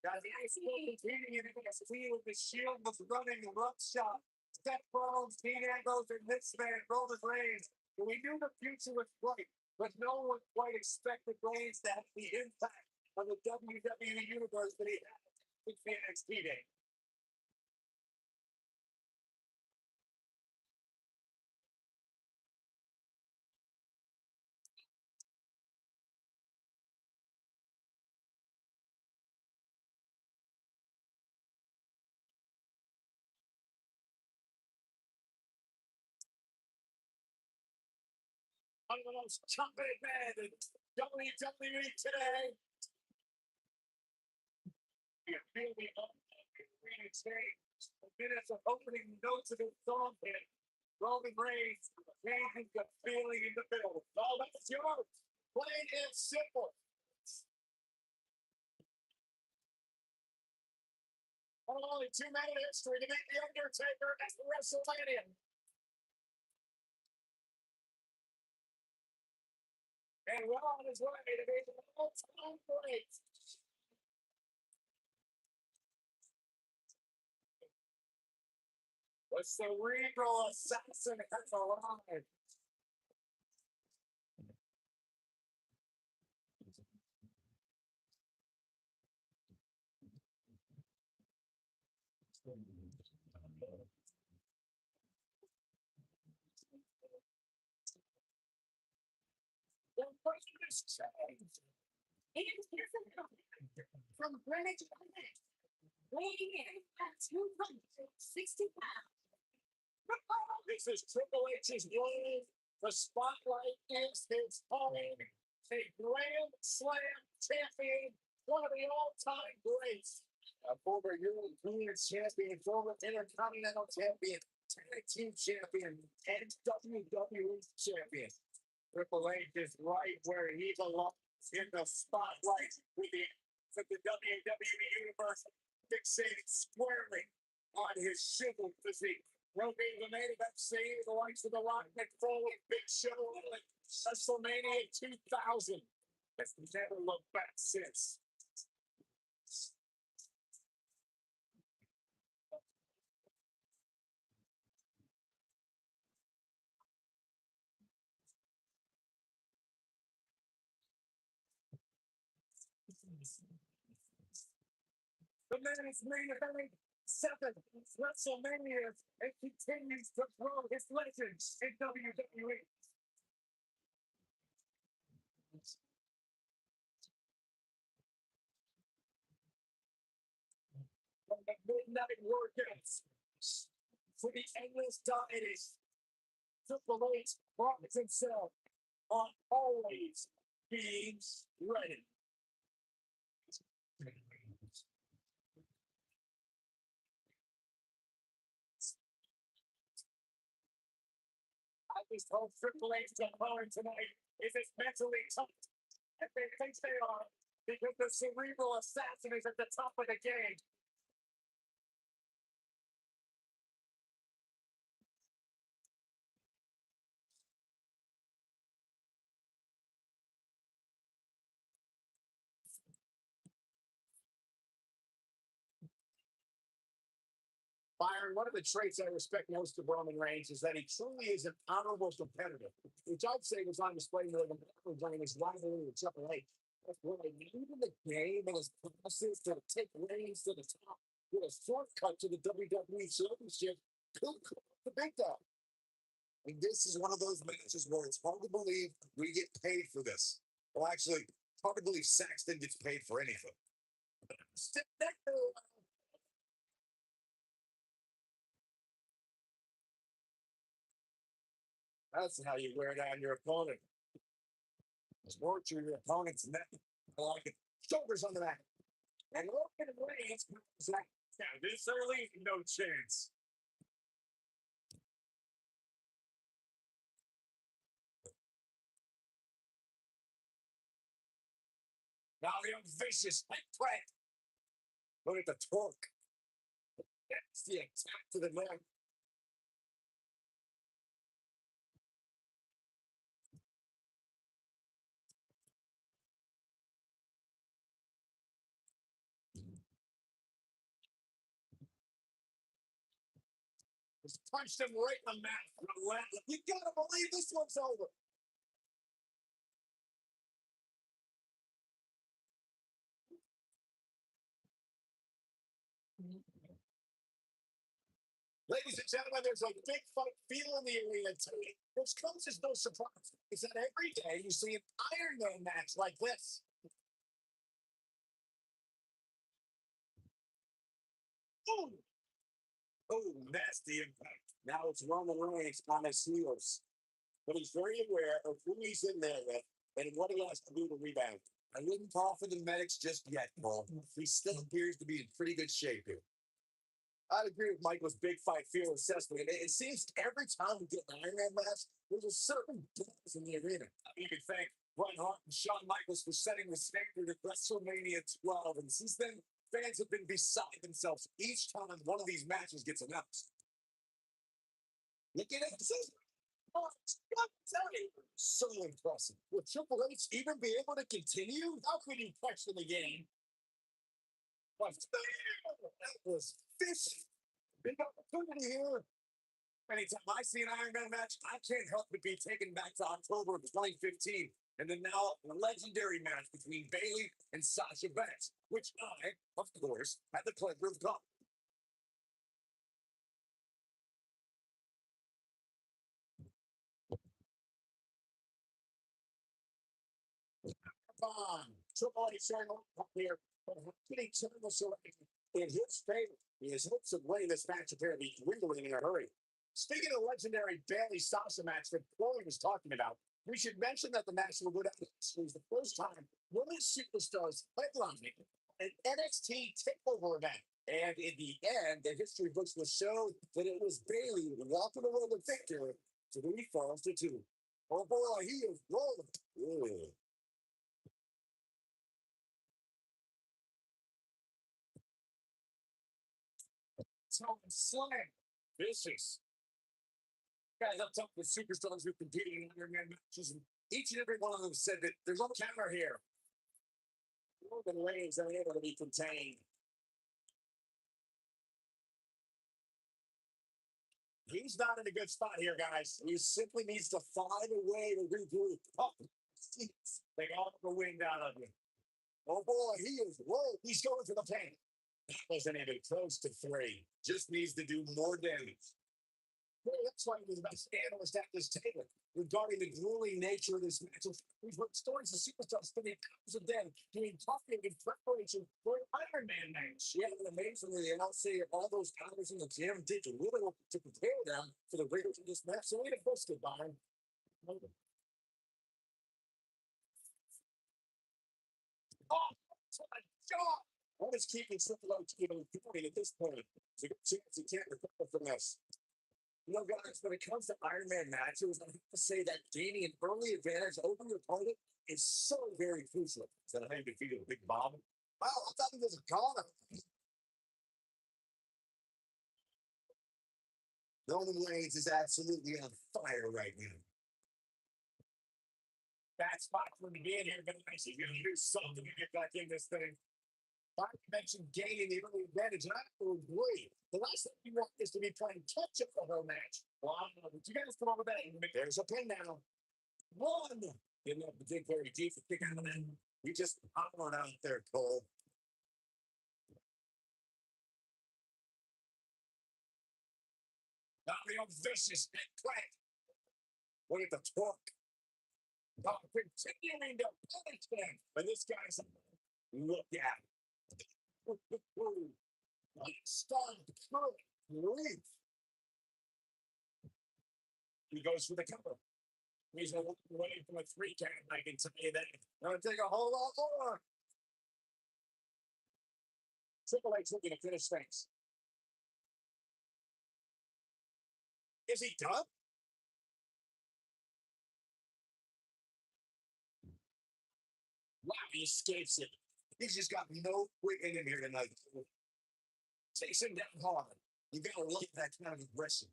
Guys, he's still competing in NXT with the Shield was running roughshod. Step Rollins, Dean Ambrose, and this man, Roman Reigns. We knew the future was bright, but no one quite expected Reigns to have the impact on the WWE Universe that he had with the NXT day. One of the most confident men in WWE today. You feel the upbeat change. The minutes of opening notes of his song hit. Roman Reigns changing the feeling in the middle. Oh, that's yours. Plain and simple. Only 2 minute history to beat The Undertaker at WrestleMania. And well on his way to be the all-time great. The cerebral assassin has arrived. The question is changed. From Greenwich, weighing in at 260 pounds. This is Triple H's win. The spotlight is his home. A Grand Slam champion, one of the all-time greats. A former European champion, former Intercontinental champion, tag team champion, and WWE champion. Triple H is right where he belongs in the spotlight with the WWE Universe fixated squarely on his chiseled physique. Will be the main event scene, the likes of the Rock, Mick Foley, Big Show, like WrestleMania 2000. Has never looked back since. The men's main event, 7 WrestleMania, and continues to grow his legends in WWE. From the midnight workouts to the endless dieting, Triple H promised himself on always being ready. I just hope Triple H's opponent tonight is as mentally tough as they think they are, because the cerebral assassin is at the top of the game. Byron, one of the traits I respect most of Roman Reigns is that he truly is an honorable competitor, which I'd say was on display more than ever during his rivalry with Triple H. That's what I need in the game and his promises to take Reigns to the top with a shortcut to the WWE Championship. The big dog. And this is one of those matches where it's hard to believe we get paid for this. Well, actually, hard to believe Saxton gets paid for anything. That's how you wear down your opponent. Torture your opponent's neck. I like it. Shoulders on the back. And look at the Reigns comes that Yeah, this early, no chance. Now the vicious leg break. Look at the torque. That's the attack to the neck. Just punched him right in the mouth. You gotta believe this one's over. Ladies and gentlemen, there's a big fight feel in the arena tonight, which comes as no surprise. Is that every day you see an Iron Man match like this? Boom! Oh, nasty impact. Now it's Roman Reigns on his heels, but he's very aware of who he's in there with and what he has to do to rebound. I wouldn't call for the medics just yet, Paul. He still appears to be in pretty good shape here. I'd agree with Michael's big fight feel assessment. It seems every time we get an Iron Man match, there's a certain buzz in the arena. You can thank Bret Hart and Shawn Michaels for setting the standard at WrestleMania 12. And since then, fans have been beside themselves each time one of these matches gets announced. Look at it. Oh, so impressive. Will Triple H even be able to continue? How could he question the game? But that was fish. Big opportunity here. Anytime I see an Iron Man match, I can't help but be taken back to October of 2015 and then now a legendary match between Bayley and Sasha Banks, which I, of course, had the pleasure of calling. Come on. Triple H showing up here, but getting this away in his favor. His hopes of winning this match appear to be dwindling in a hurry. Speaking of legendary Bailey Sasha match that Corey was talking about, we should mention that the match will go down history as the first time women superstars headlining an NXT takeover event. And in the end, the history books will show that it was Bailey walking away with victory 3 falls to 2. Oh boy, he is rolling. Ugh. Tom Slam. Vicious. Guys, I'm talking with superstars who competing in Iron Man matches, and each and every one of them said that there's no counter here. Roman Reigns unable to be contained. He's not in a good spot here, guys. He simply needs to find a way to regroup. Oh, they all the wind out of him. Oh boy, he is low. He's going for the paint. Wasn't even close to 3. Just needs to do more damage. Well, that's why he was the best analyst at this table regarding the grueling nature of this match. We've heard stories of superstars spending hours a day doing talking in preparation for an Iron Man match. Yeah, and amazingly, they all say all those hours in the gym did really to prepare them for the rigors of this match. So we had a biscuit, Byron. Oh, my God! What is keeping Triple H even going at this point? There's a good chance he can't recover from this. You know, guys, when it comes to Iron Man matches, I have to say that gaining an early advantage over your opponent is so very crucial. Is that how you defeated a big bomb? Wow, I thought he was a goner. Roman Reigns is absolutely on fire right now. Bad spot for him to get here, but nice. He's going to do something to get back in this thing. I mentioned gaining the early advantage, and I will agree. The last thing you want is to be playing catch up the whole match. Wow, but you guys come over there. There's a pin now. One. Didn't have to dig very deep to pick out of that. You just hollered out there, Cole. Not real vicious and crack. Look at the torque. Oh, continuing to punish them. But this guy's look at. Stop curling. He goes for the cover. He's waiting for a 3 count. I can tell you that. Gonna take a whole lot more. Triple H looking to finish things. Is he done? Wow, he escapes it. He's just got no quitting in here tonight. Takes him down hard. You gotta look at that kind of aggression.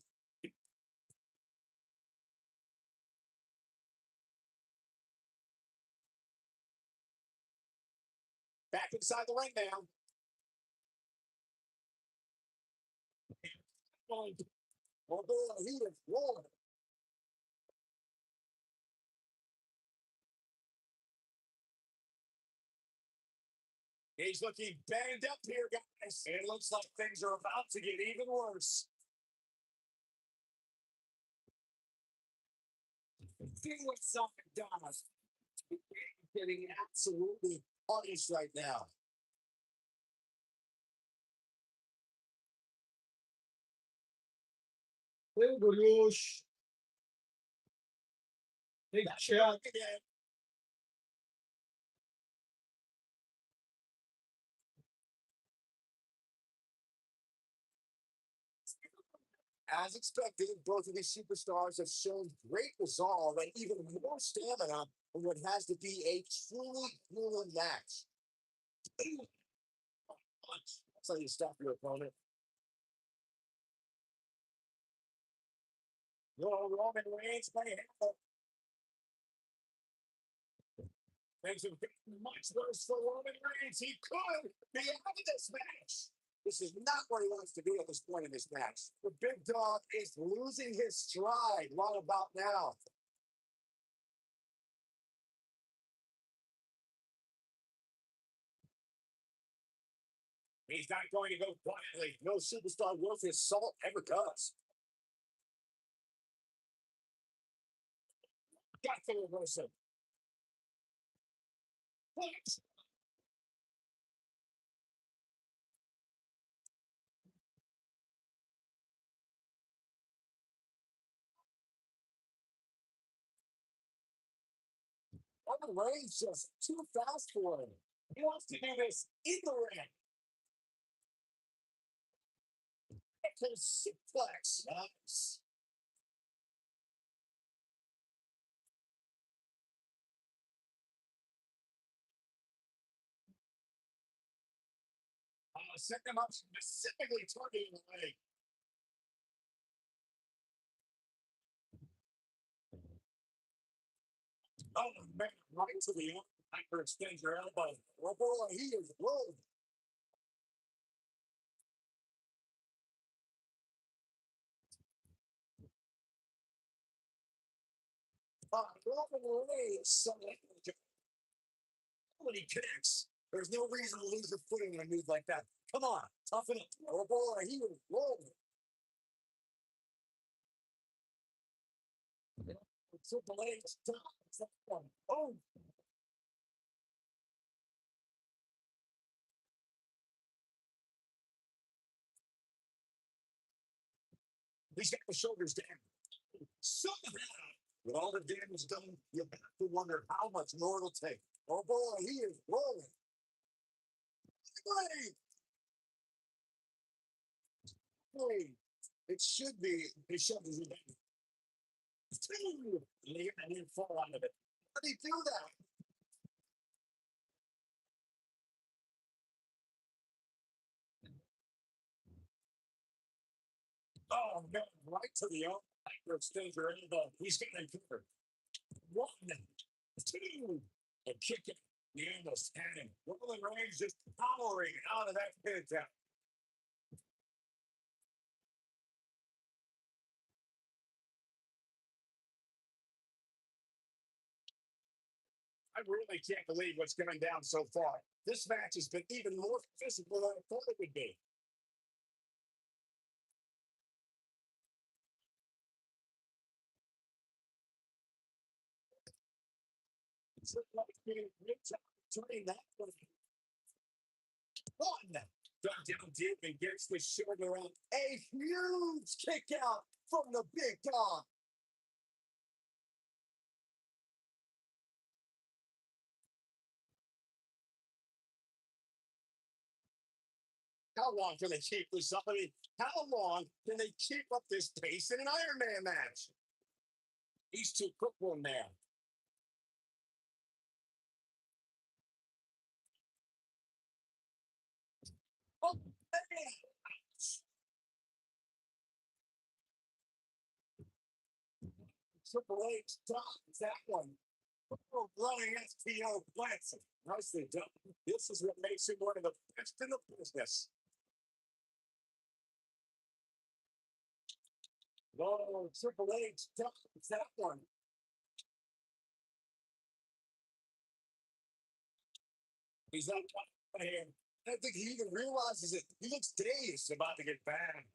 Back inside the ring now. Although he is rolling. He's looking banged up here, guys. It looks like things are about to get even worse. See what something does. Getting absolutely punished right now. Big Bush. Big Chuck. As expected, both of these superstars have shown great resolve and even more stamina in what has to be a truly grueling match. That's how you stop your opponent. Your Roman Reigns may have things have gotten much worse for Roman Reigns. He could be out of this match. This is not where he wants to be at this point in this match. The big dog is losing his stride right about now. He's not going to go quietly. No superstar worth his salt ever does. Got the reversal. What? Roman Reigns just too fast for him. He wants to do this in the ring. Suplex. Nice. Set them up specifically targeting the leg. Oh, man, right to the hyperextend your elbow. Oh, boy, he is rolling. Roman Reigns, so many kicks. There's no reason to lose your footing in a move like that. Come on, toughen it. Oh, boy, he is rolling. Triple H, oh, he's got the shoulders down. Somehow, with all the damage done, you have to wonder how much more it'll take. Oh boy, he is rolling. Hey, hey. It should be his shoulders are down. Two. And he didn't fall out of it. How did he do that? Oh man, right to the hyperextend your elbow. He's getting covered. One, two, and kick it. The almost had him. Roman Reigns just powering out of that pin tap. I really can't believe what's going down so far. This match has been even more physical than I thought it would be. It's like being turning that one. Down deep and gets the shoulder out. A huge kick out from the big dog. How long can they keep this up? I mean, how long can they keep up this pace in an Iron Man match? He's too quick one there. Oh, man. Triple H dodged that one. Oh, blowing SPO plants. Nicely done. This is what makes him one of the best in the business. Oh, Triple H dodged that one. He's not coming here. I don't think he even realizes it. He looks dazed, about to get banned.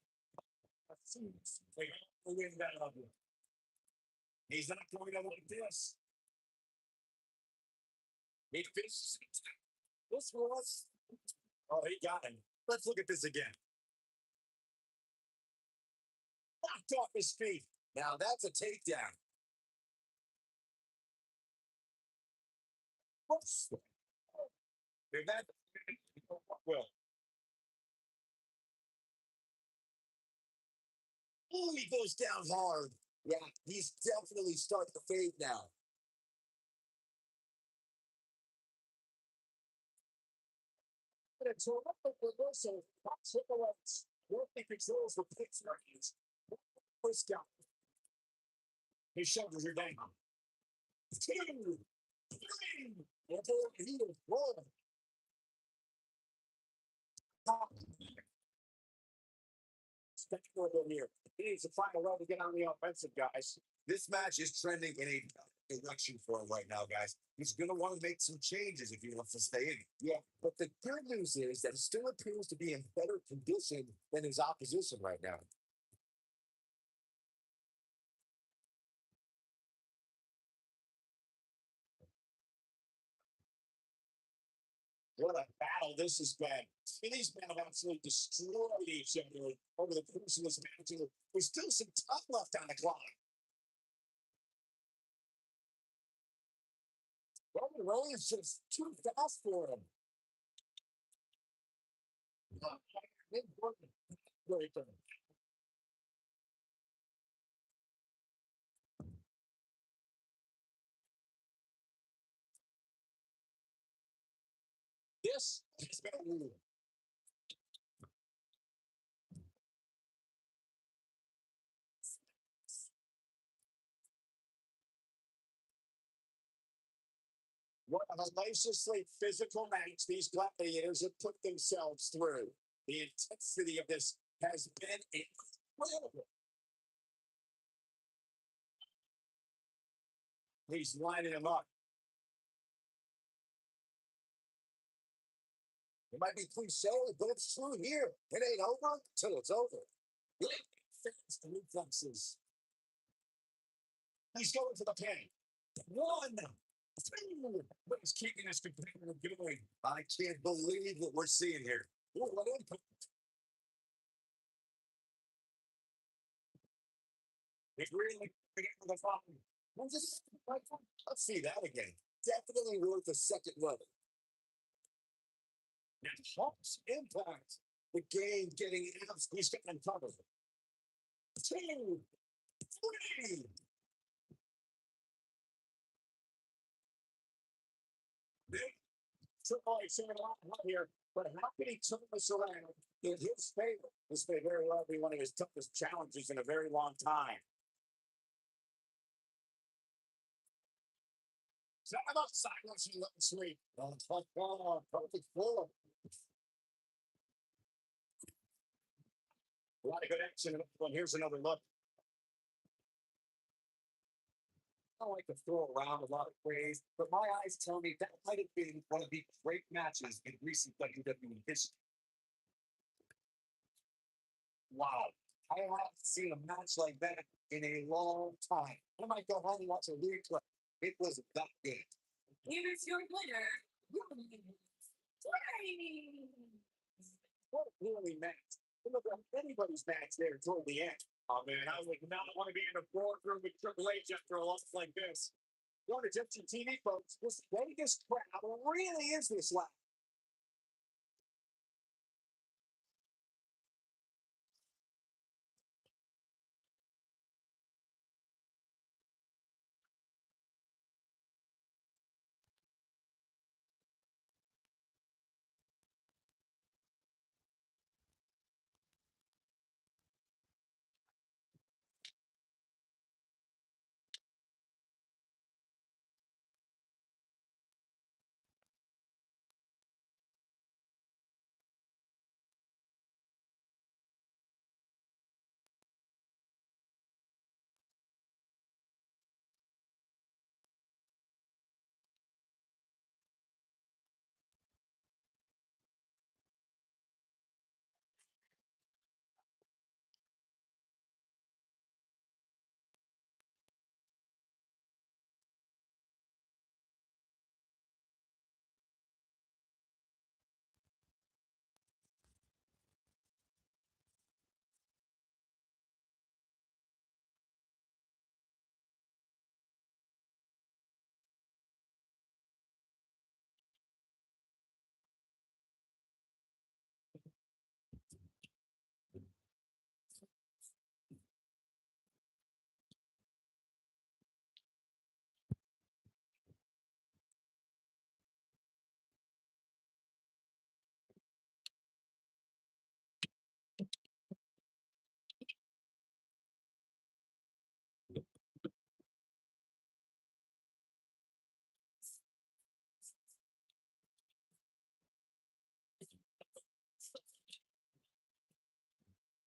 They all win that of him. He's not going to like this. He finishes it. This was. Oh, he got him. Let's look at this again. Knocked off his feet. Now that's a takedown. If that, well, ooh, he goes down hard. Yeah, he's definitely starting to fade now. But a terrific reversal. Triple H. Working controls the picture. First guy. His shoulders are down. Two, three. Until he is one. Spectacular here. He needs to find a way to get on the offensive, guys. This match is trending in a direction for him right now, guys. He's going to want to make some changes if he wants to stay in. Yeah, but the good news is that he still appears to be in better condition than his opposition right now. What a battle this has been. These men have absolutely destroyed each other over the course of this match. There's still some tough left on the clock. Roman Reigns just too fast for him. This has been one of the nicely physical match these gladiators have put themselves through. The intensity of this has been incredible. He's lining him up. It might be cliche, but it's true here. It ain't over till it's over. Fast reflexes. He's going to the pin. One, two. But he's keeping his competitor going. I can't believe what we're seeing here. Ooh, what impact. It really the problem. Let's see that again. Definitely worth a second level. And Hawks impact. The game getting he's getting covered. Two, three. Triple H saying a lot here, but how can he turn this around in his favor? This may very well be one of his toughest challenges in a very long time. So how about silence and let sleep? Oh, perfect floor. A lot of good action. And here's another look. I don't like to throw around a lot of praise, but my eyes tell me that might have been one of the great matches in recent WWE history. Wow. I haven't seen a match like that in a long time. I might go home and watch a replay. It was that good. Here's your winner. What a really match. It looked like anybody's match there toward the end. Oh man, I would not want to be in a boardroom with Triple H after a loss like this. Going to Egyptian TV, folks. This Vegas crowd really is this loud.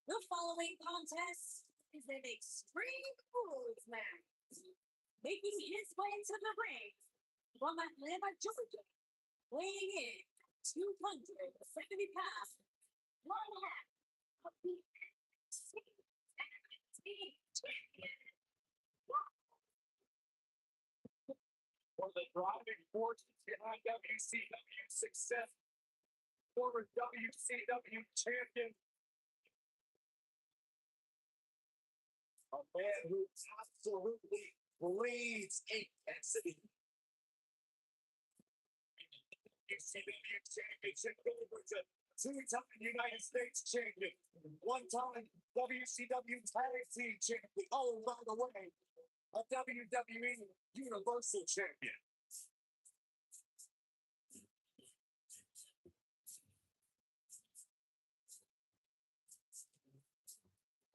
The following contest is an extreme rules match. Making his way to the ring from Atlanta, Georgia, weighing in 270 pounds, one half of the champion. For the driving force behind WCW success, former WCW champion, a man who absolutely bleeds intensity. WCW championship over, two-time United States champion, one-time WCW tag team champion. Oh, by the way, a WWE Universal champion.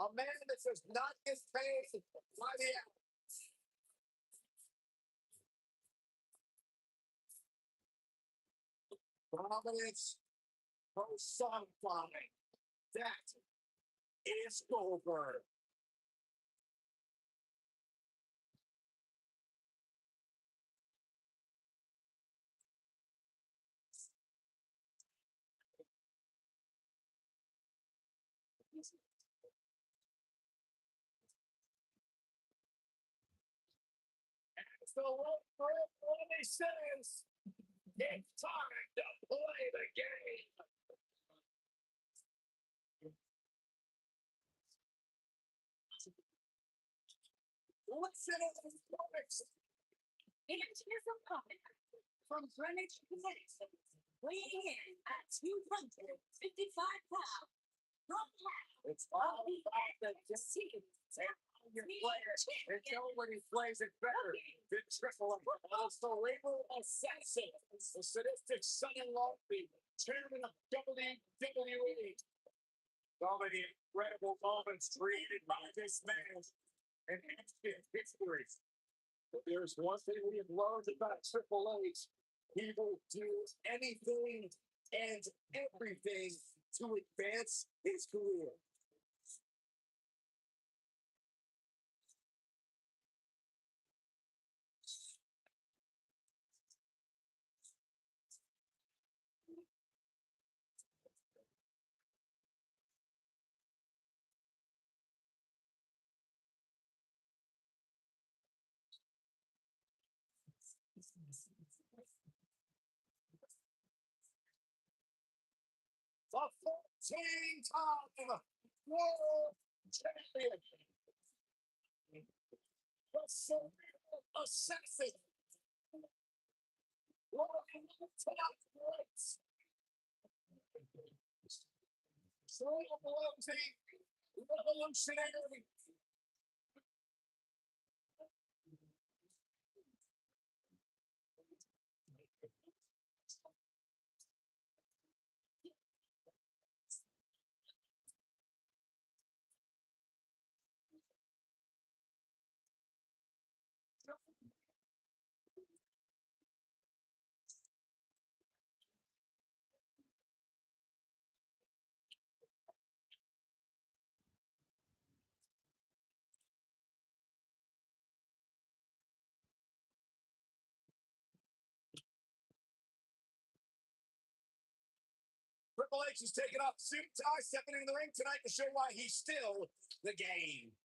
A man that does not get paid by the hour. Dominance personified. That is Goldberg. So what he says, it's time to play the game. Listen to the lyrics. Here's a comment from Greenwich, Connecticut, weighing in at 255 pounds. It's all about the decision. Your player, and nobody plays it better than Triple H. Also, label assassin, the sadistic son-in-law, chairman of WWE. All of the incredible moments created by this man and instant history. But there's one thing we have learned about Triple H. He will do anything and everything to advance his career. The 14-time world champion, the cerebral assassin, walking the top race, trailblazing revolutionary. Triple H is taking off the suit and tie, stepping into the ring tonight to show why he's still the game.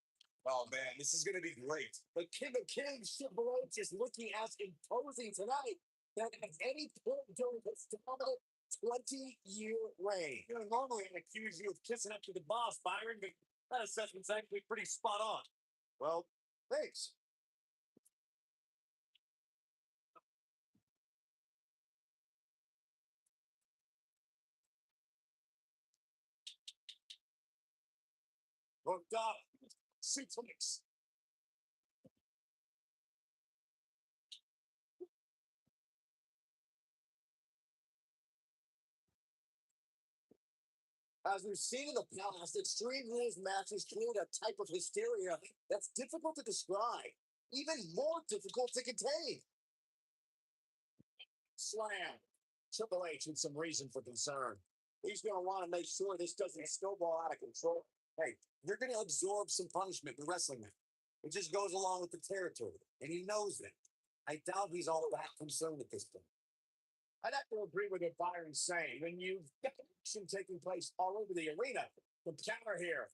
Oh man, this is going to be great. The King of Kings, Triple H, is looking as imposing tonight than at any point during his dominant 20-year reign. You know, normally I'd accuse you of kissing up to the boss, Byron, but that assessment's actually pretty spot on. Well, thanks. Hooked up. Suplex. As we've seen in the past, Extreme Rules matches create a type of hysteria that's difficult to describe, even more difficult to contain. Slam, Triple H with some reason for concern. He's going to want to make sure this doesn't snowball out of control. Hey, you're going to absorb some punishment in wrestling match. It just goes along with the territory, and he knows that. I doubt he's all that concerned at this point. I'd have to agree with what Byron's saying. When you've got action taking place all over the arena, the counter here.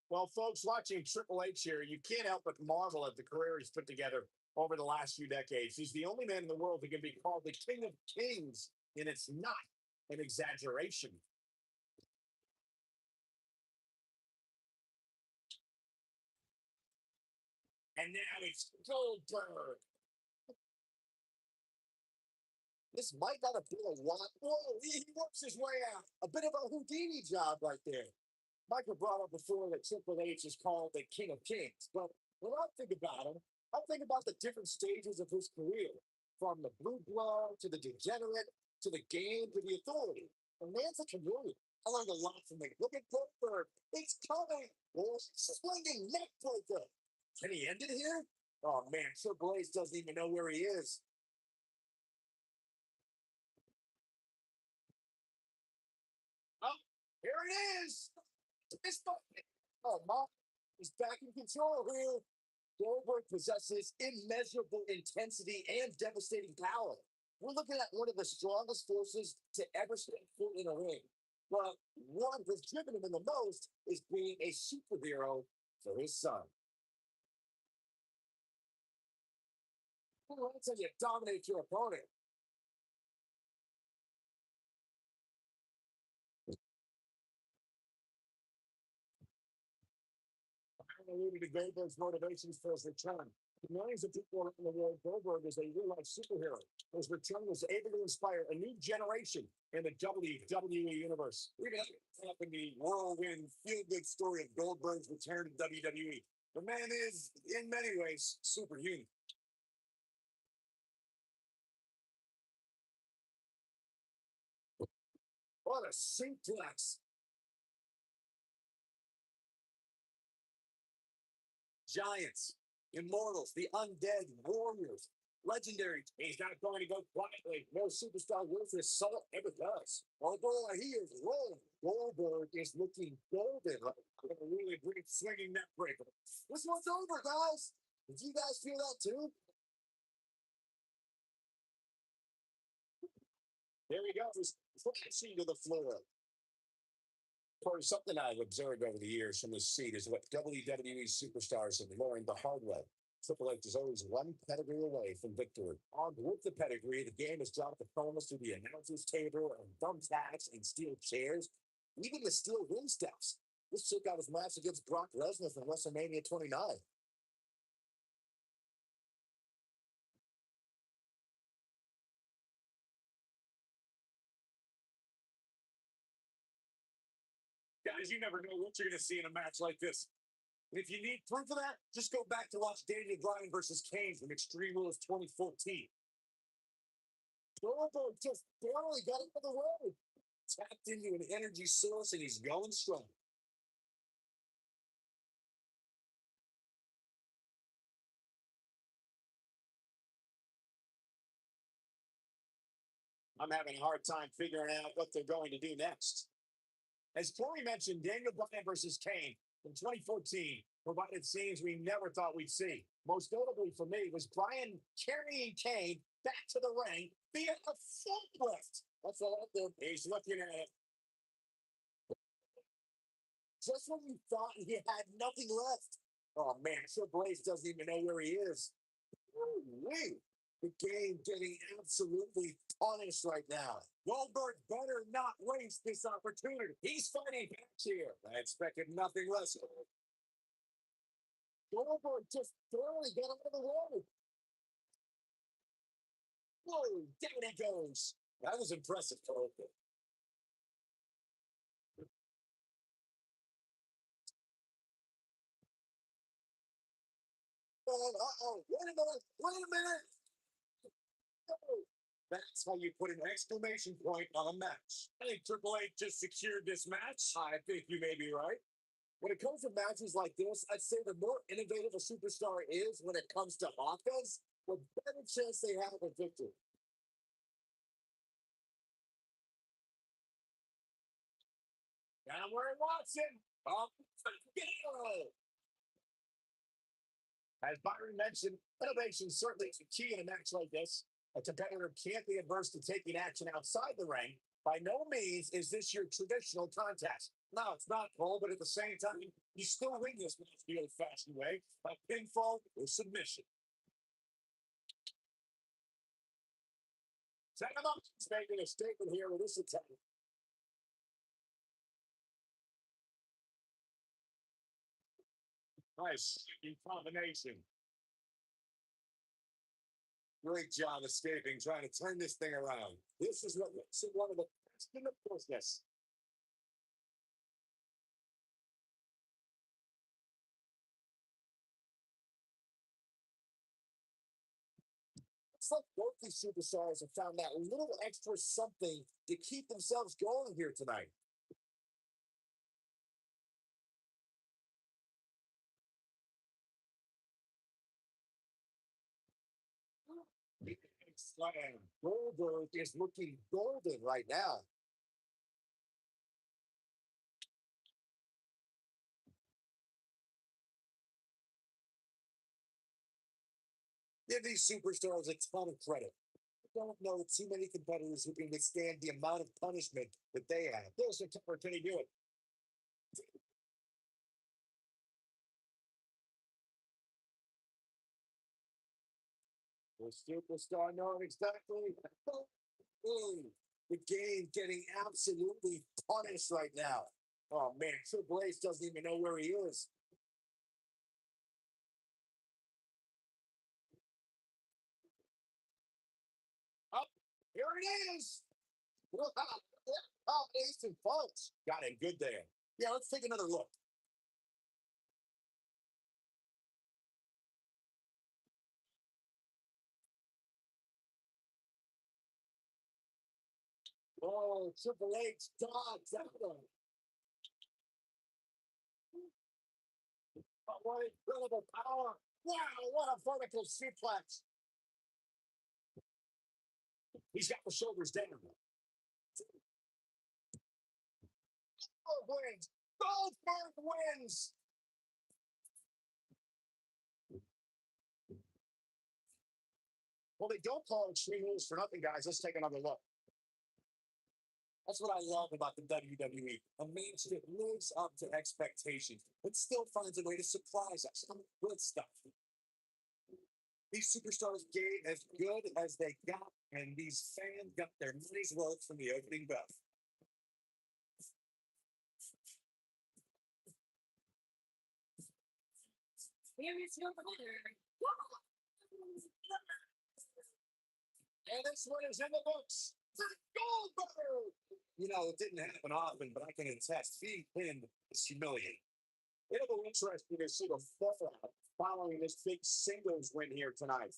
Well, folks, watching Triple H here, you can't help but marvel at the career he's put together over the last few decades. He's the only man in the world who can be called the King of Kings, and it's not an exaggeration. And now it's Goldberg. This might not have been a lot. Whoa, he works his way out. A bit of a Houdini job right there. Michael brought up before that Triple H is called the King of Kings. But when I think about him, I think about the different stages of his career, from the blue blood to the degenerate to the game to the authority. The man's a chameleon. I learned a lot from him. Look at Goldberg. It's coming. Swinging neck breaker. Can he end it here? Oh, man, Triple H doesn't even know where he is. Oh, here it is. It's oh, Mark is back in control here. Goldberg possesses immeasurable intensity and devastating power. We're looking at one of the strongest forces to ever step foot in a ring. But what has driven him in the most is being a superhero for his son. Well, that's how you dominate your opponent. Alluded to Goldberg's motivations for his return. To millions of people around the world, Goldberg is a real-life superhero. His return was able to inspire a new generation in the WWE universe. We're going to up in the whirlwind, feel-good story of Goldberg's return to WWE. The man is, in many ways, superhuman. What a suplex! Giants, immortals, the undead warriors, legendary. He's not going to go quietly. No superstar worth his salt ever does. Although he is rolling, Goldberg is looking golden. A really great swinging neck breaker. This one's over, guys. Did you guys feel that too? There he goes, crashing to the floor. For something I've observed over the years from this seat is what WWE superstars have learned the hard way. Triple H is always one pedigree away from victory. Armed with the pedigree, the game has dropped the promos to the announcers table and thumbtacks and steel chairs, even the steel ring steps. This took out his match against Brock Lesnar from WrestleMania 29. Guys, you never know what you're going to see in a match like this. And if you need proof of that, just go back to watch Daniel Bryan versus Kane from Extreme Rules 2014. Goldberg just barely got out of the way. Tapped into an energy source and he's going strong. I'm having a hard time figuring out what they're going to do next. As Corey mentioned, Daniel Bryan versus Kane in 2014 provided scenes we never thought we'd see. Most notably for me was Bryan carrying Kane back to the ring via a forklift. That's all out there. He's looking at it. Just when you thought he had nothing left. Oh man, Triple H doesn't even know where he is. Wait, the game getting absolutely punished right now. Goldberg better not waste this opportunity. He's fighting back here. I expected nothing less. Goldberg just barely got out of the way. Whoa, down he goes. That was impressive, Goldberg. Uh-oh, wait a minute, wait a minute. Oh, that's how you put an exclamation point on a match. I think Triple H just secured this match. I think you may be right. When it comes to matches like this, I'd say the more innovative a superstar is when it comes to offense, the better chance they have of victory. Down where he wants it. Up, as Byron mentioned, innovation certainly is key in a match like this. A competitor can't be adverse to taking action outside the ring. By no means is this your traditional contest. No, it's not, Cole, but at the same time, you still win this match the old-fashioned way, by pinfall or submission. Set him up. He's making a statement here with this attack. Nice combination. Great job escaping, trying to turn this thing around. This is what makes it one of the best in the business. It's like both these superstars have found that little extra something to keep themselves going here tonight. Slam. Goldberg is looking golden right now. Give these superstars a ton of credit. I don't know too many competitors who can withstand the amount of punishment that they have. There's a cover. Can he do it? The superstar knowing exactly. Ooh, the game getting absolutely punished right now. Oh man, Triple H doesn't even know where he is. Oh, here it is. Oh, Ace and folks. Got it good there. Yeah, let's take another look. Oh, Triple H dogs out of him. But what incredible power. Wow, what a vertical suplex. He's got the shoulders down. Goldberg wins. Goldberg wins. Well, they don't call extreme rules for nothing, guys. Let's take another look. That's what I love about the WWE. A match that lives up to expectations, but still finds a way to surprise us. Some good stuff. These superstars gave as good as they got, and these fans got their money's worth from the opening bell. Here is your winner. And this one is in the books. Goldberg! You know, it didn't happen often, but I can attest being pinned is humiliating. It'll be interesting to see the fallout following this big singles win here tonight.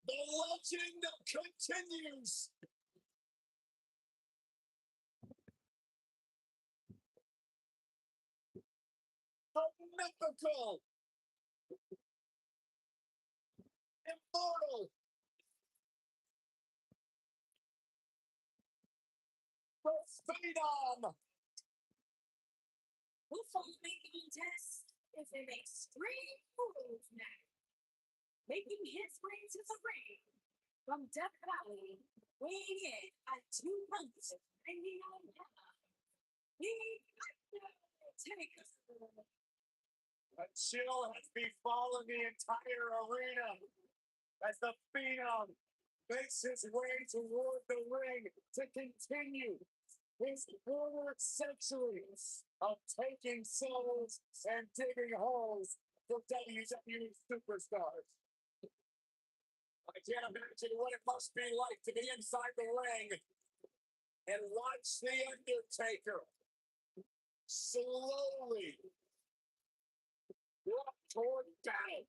The legend continues. The mythical, immortal, the phenom, The following contest is an extreme rules match, making his way to the ring from Death Valley, weighing in at 299 pounds. The Undertaker. A chill has befallen the entire arena as the Phenom makes his way toward the ring to continue his former centuries of taking souls and digging holes for WWE superstars. I can't imagine what it must be like to be inside the ring and watch The Undertaker slowly walk toward battle.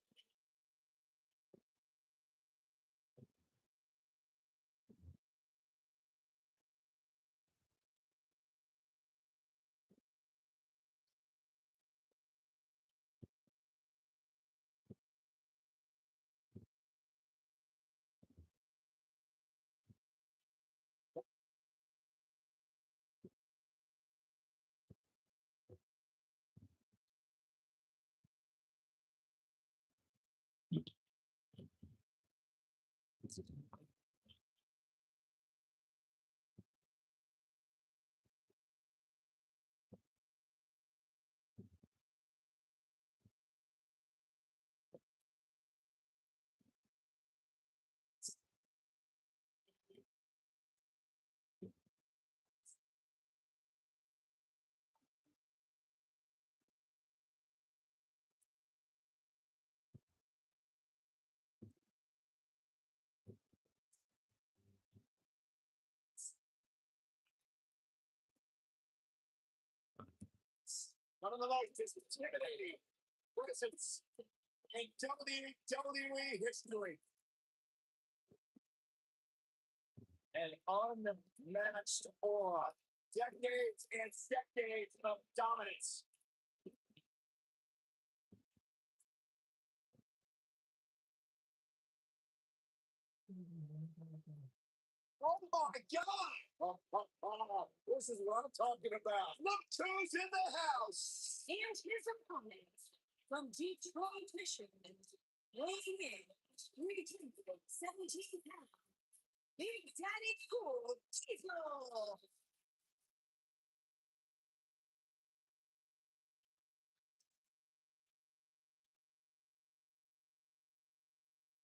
One of the most intimidating presence in WWE history. An unmatched aura. Decades and decades of dominance. Oh my God! This is what I'm talking about. Look who's in the house! And his opponent from Detroit, Michigan, weighing in 317 pounds. Big Daddy Cool Diesel!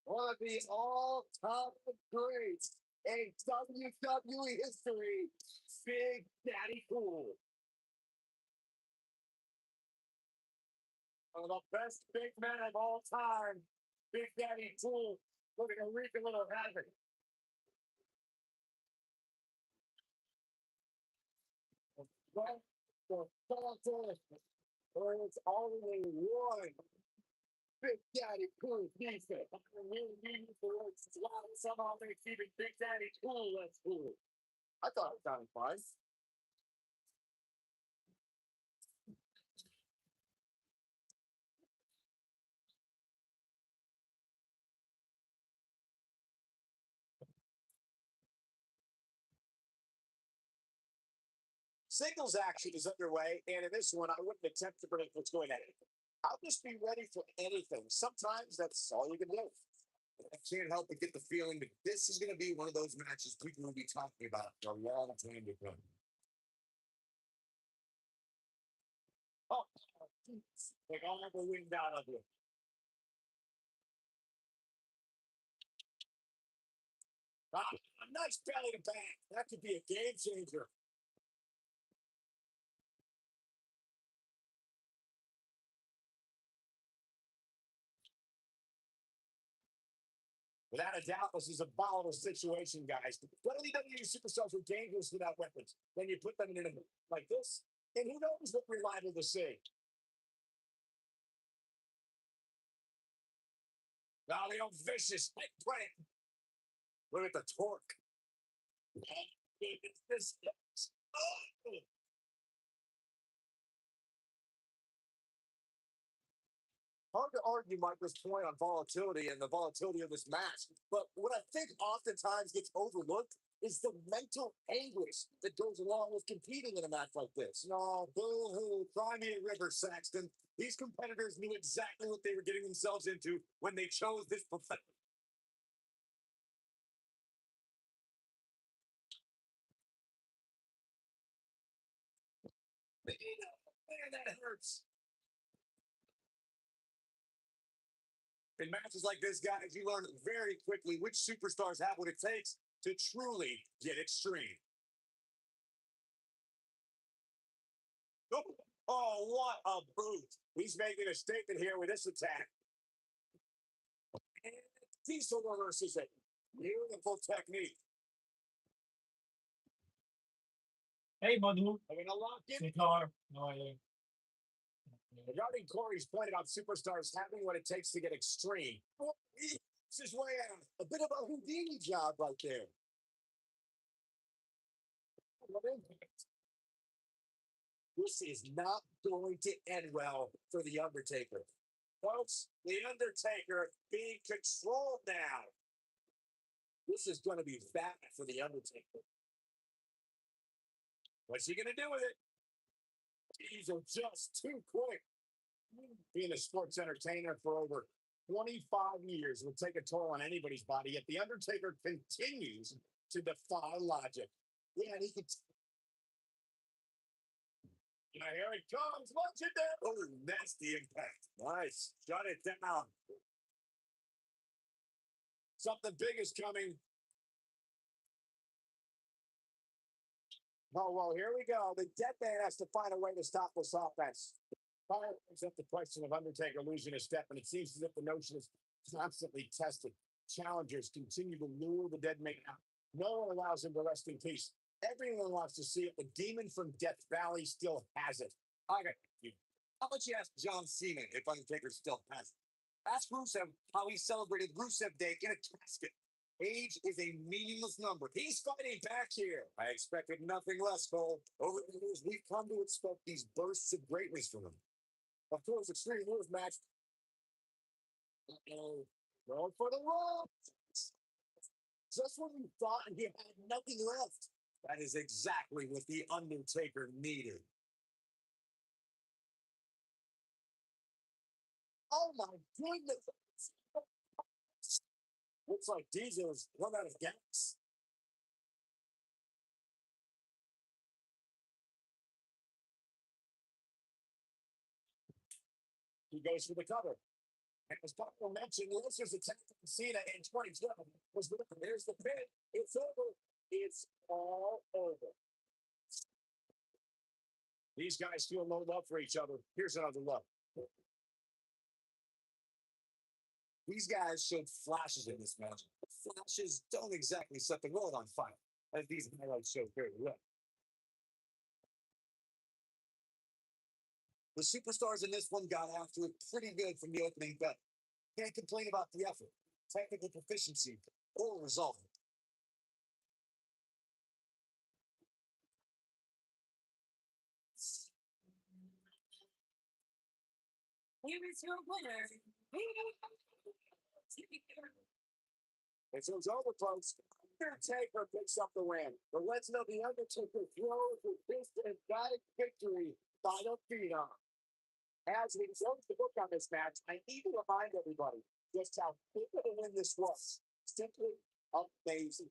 One of the all-time greats in WWE history, Big Daddy Cool. One of the best big men of all time, Big Daddy Cool, looking to wreak a little havoc. But the contest, where it's only one Big Daddy Cool defense. I really need the words somehow they're keeping Big Daddy Cool less cool. I thought it sounded fun. Singles action is underway, and in this one, I wouldn't attempt to predict what's going to happen. I'll just be ready for anything. Sometimes that's all you can do. I can't help but get the feeling that this is going to be one of those matches people will be talking about for a long time to come. Oh, like I'll never win down of you. Ah, a nice belly to back. That could be a game changer. Without a doubt, this is a volatile situation, guys. WWE superstars are dangerous without weapons. When you put them in a like this, and who knows what we're liable to see. Now they are vicious. Look at the torque. It's this. Oh, hard to argue Michael's point on volatility and the volatility of this match. But what I think oftentimes gets overlooked is the mental anguish that goes along with competing in a match like this. No, boo-hoo, cry me a river, Saxton. These competitors knew exactly what they were getting themselves into when they chose this profession. Man, that hurts. In matches like this, guys, you learn very quickly which superstars have what it takes to truly get extreme. Oh, what a boot. He's making a statement here with this attack. And Diesel reverses it. Beautiful technique. Hey, Manu. I'm going to lock in. Cigar. No, Regarding Corey's point about superstars having what it takes to get extreme, well, this is way out. A bit of a Houdini job right there. This is not going to end well for The Undertaker. Folks, The Undertaker being controlled now. This is going to be bad for The Undertaker. What's he going to do with it? These are just too quick. Being a sports entertainer for over 25 years will take a toll on anybody's body, yet The Undertaker continues to defy logic. Yeah, and he can. Now here it comes. Watch it there. Oh, nasty impact. Nice. Shut it down. Something big is coming. Oh, well, here we go. The dead man has to find a way to stop this offense. Fire brings up the question of Undertaker losing a step, and it seems as if the notion is constantly tested. Challengers continue to lure the dead man out. No one allows him to rest in peace. Everyone wants to see it. The demon from Death Valley still has it. I got you. How about you ask John Cena if Undertaker still has it? Ask Rusev how he celebrated Rusev Day in a casket. Age is a meaningless number. He's fighting back here. I expected nothing less, Cole. Over the years, we've come to expect these bursts of greatness from him. Of course, Extreme Rules match. Uh-oh. Going for the roll. Just when you thought he had nothing left. That is exactly what The Undertaker needed. Oh my goodness. Looks like Diesel's run out of gas. He goes for the cover. And as Pablo mentioned, Lesnar's attack on Cena in 2012 was there's the pin. It's over. It's all over. These guys feel no love for each other. Here's another look. These guys showed flashes in this match. Flashes don't exactly set the world on fire, as these highlights show very well. The superstars in this one got after it pretty good from the opening bet. Can't complain about the effort, technical proficiency, or result. Here is your winner. And so it's over, folks. Undertaker picks up the win. But let's know the Undertaker throws his fist and emphatic victory by the Phenom. As we close the book on this match, I need to remind everybody just how big of a win this was. Simply amazing.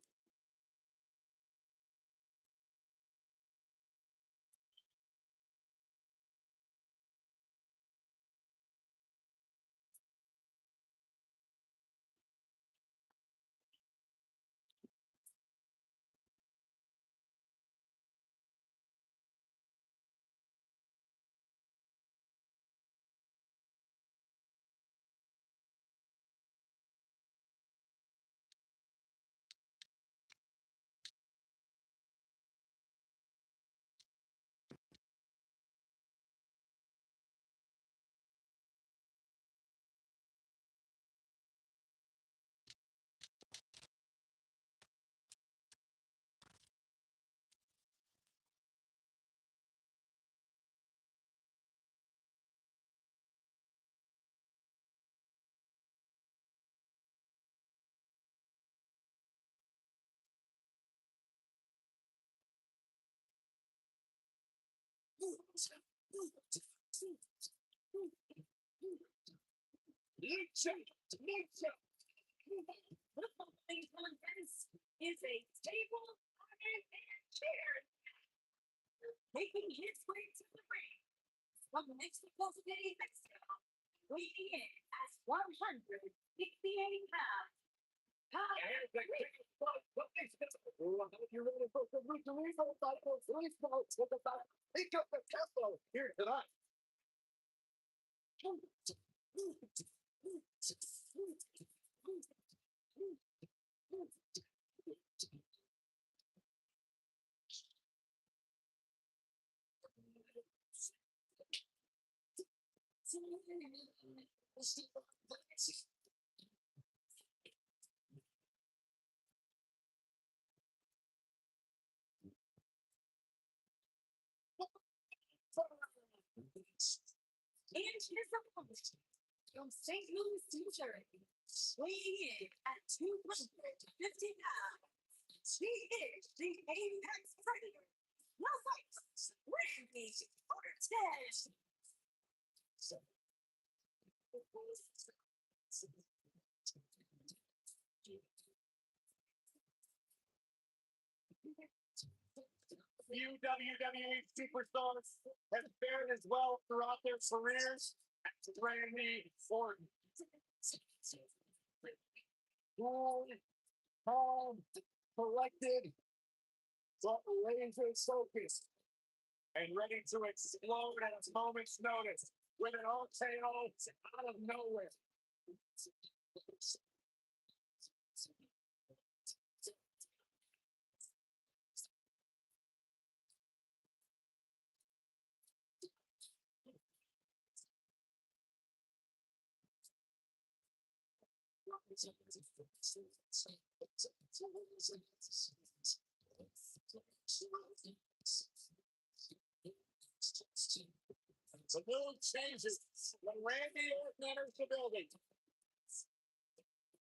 Is a table, iron, and chair making his way to the ring from Mexico City, Mexico, weighing in at 168 pounds. Here tonight. And his opponent from St. Louis, Missouri, weighing in at 250 pounds. She is the Apex Predator, the White Randy Ortiz. Few WWE superstars have fared as well throughout their careers as Randy Orton. Cool, calm, collected, but laser focused and ready to explode at a moment's notice with an RKO out of nowhere. The mood changes when Randy Orton enters the building.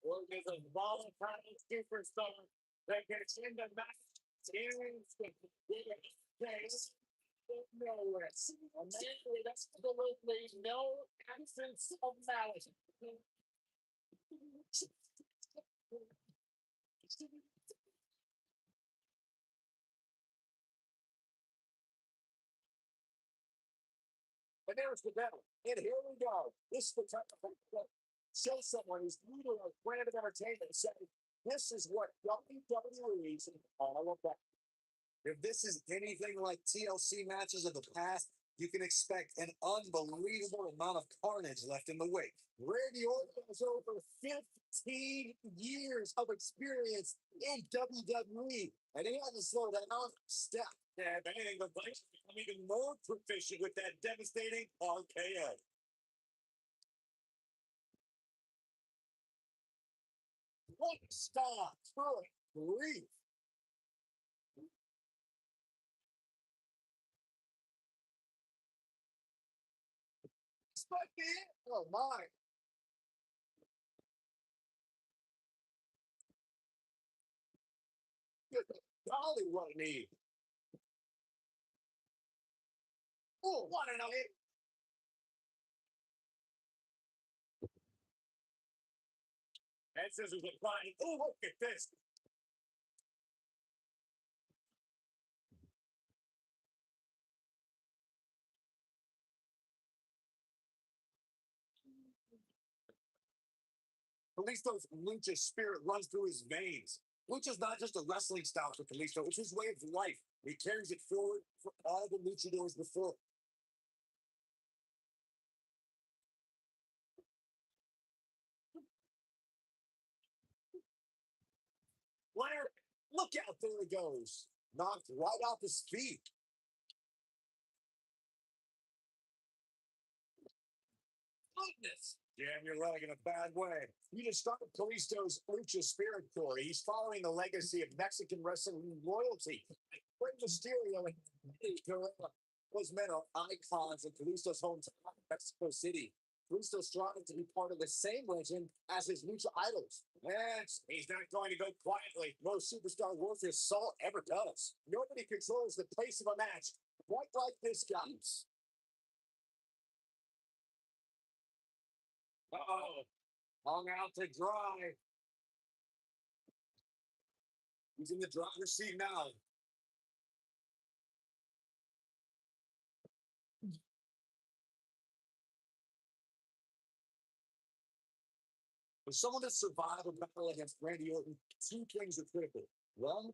Orton is a volatile superstar that gets into matches with face nowhere. A man with absolutely no absence of malice. But there's the battle. And here we go. This is the type of thing that shows someone who's new to a brand of entertainment and say, this is what WWE is all about. If this is anything like TLC matches of the past, you can expect an unbelievable amount of carnage left in the wake. Randy Orton has over 15 years of experience in WWE, and he hasn't slowed down a step. Yeah, if anything, the Vikings become even more proficient with that devastating RKO. What stop? Good grief. Expect it? Oh my. Good golly, what a knee. Oh, what an knee. That scissors are flying. Oh, look at this. Kalisto's lucha spirit runs through his veins. Lucha's not just a wrestling style for Kalisto, it's his way of life. He carries it forward for all the luchadors before. Blair, look out, there he goes. Knocked right off his feet. Goodness. Jam your leg in a bad way. You just started Kalisto's Lucha Spirit Corps. He's following the legacy of Mexican wrestling royalty. Rey Mysterio and Eddie Guerrero was men are icons in Kalisto's hometown, Mexico City. Kalisto striving to be part of the same legend as his Lucha idols. And he's not going to go quietly. No superstar warfare Saul ever does. Nobody controls the pace of a match quite like this guy. Uh-oh. Hung out to dry. He's in the driver's seat now. For someone to survive a battle against Randy Orton, two things are critical. One,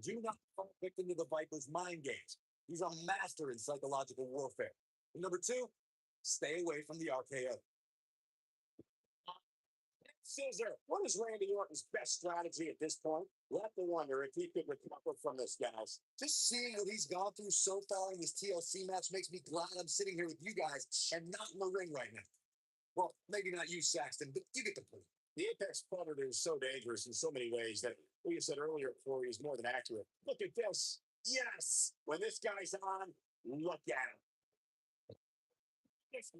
do not fall victim to the Viper's mind games. He's a master in psychological warfare. And number two, stay away from the RKO. Scissor, what is Randy Orton's best strategy at this point? Left to wonder if he could recover from this, guys. Just seeing what he's gone through so far in this TLC match makes me glad I'm sitting here with you guys and not in the ring right now. Well, maybe not you, Saxton, but you get the point. The Apex Predator is so dangerous in so many ways that what you said earlier, Corey, is more than accurate. Look at this. Yes. When this guy's on, look at him. Yes,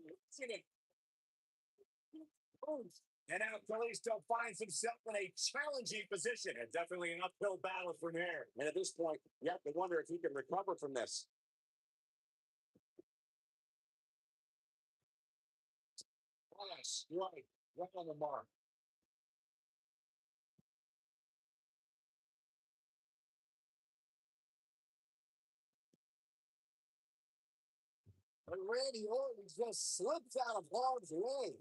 and now Kalisto finds himself in a challenging position and definitely an uphill battle from here. And at this point, you have to wonder if he can recover from this. Yes, right on the mark. But Randy Orton just slips out of harm's way.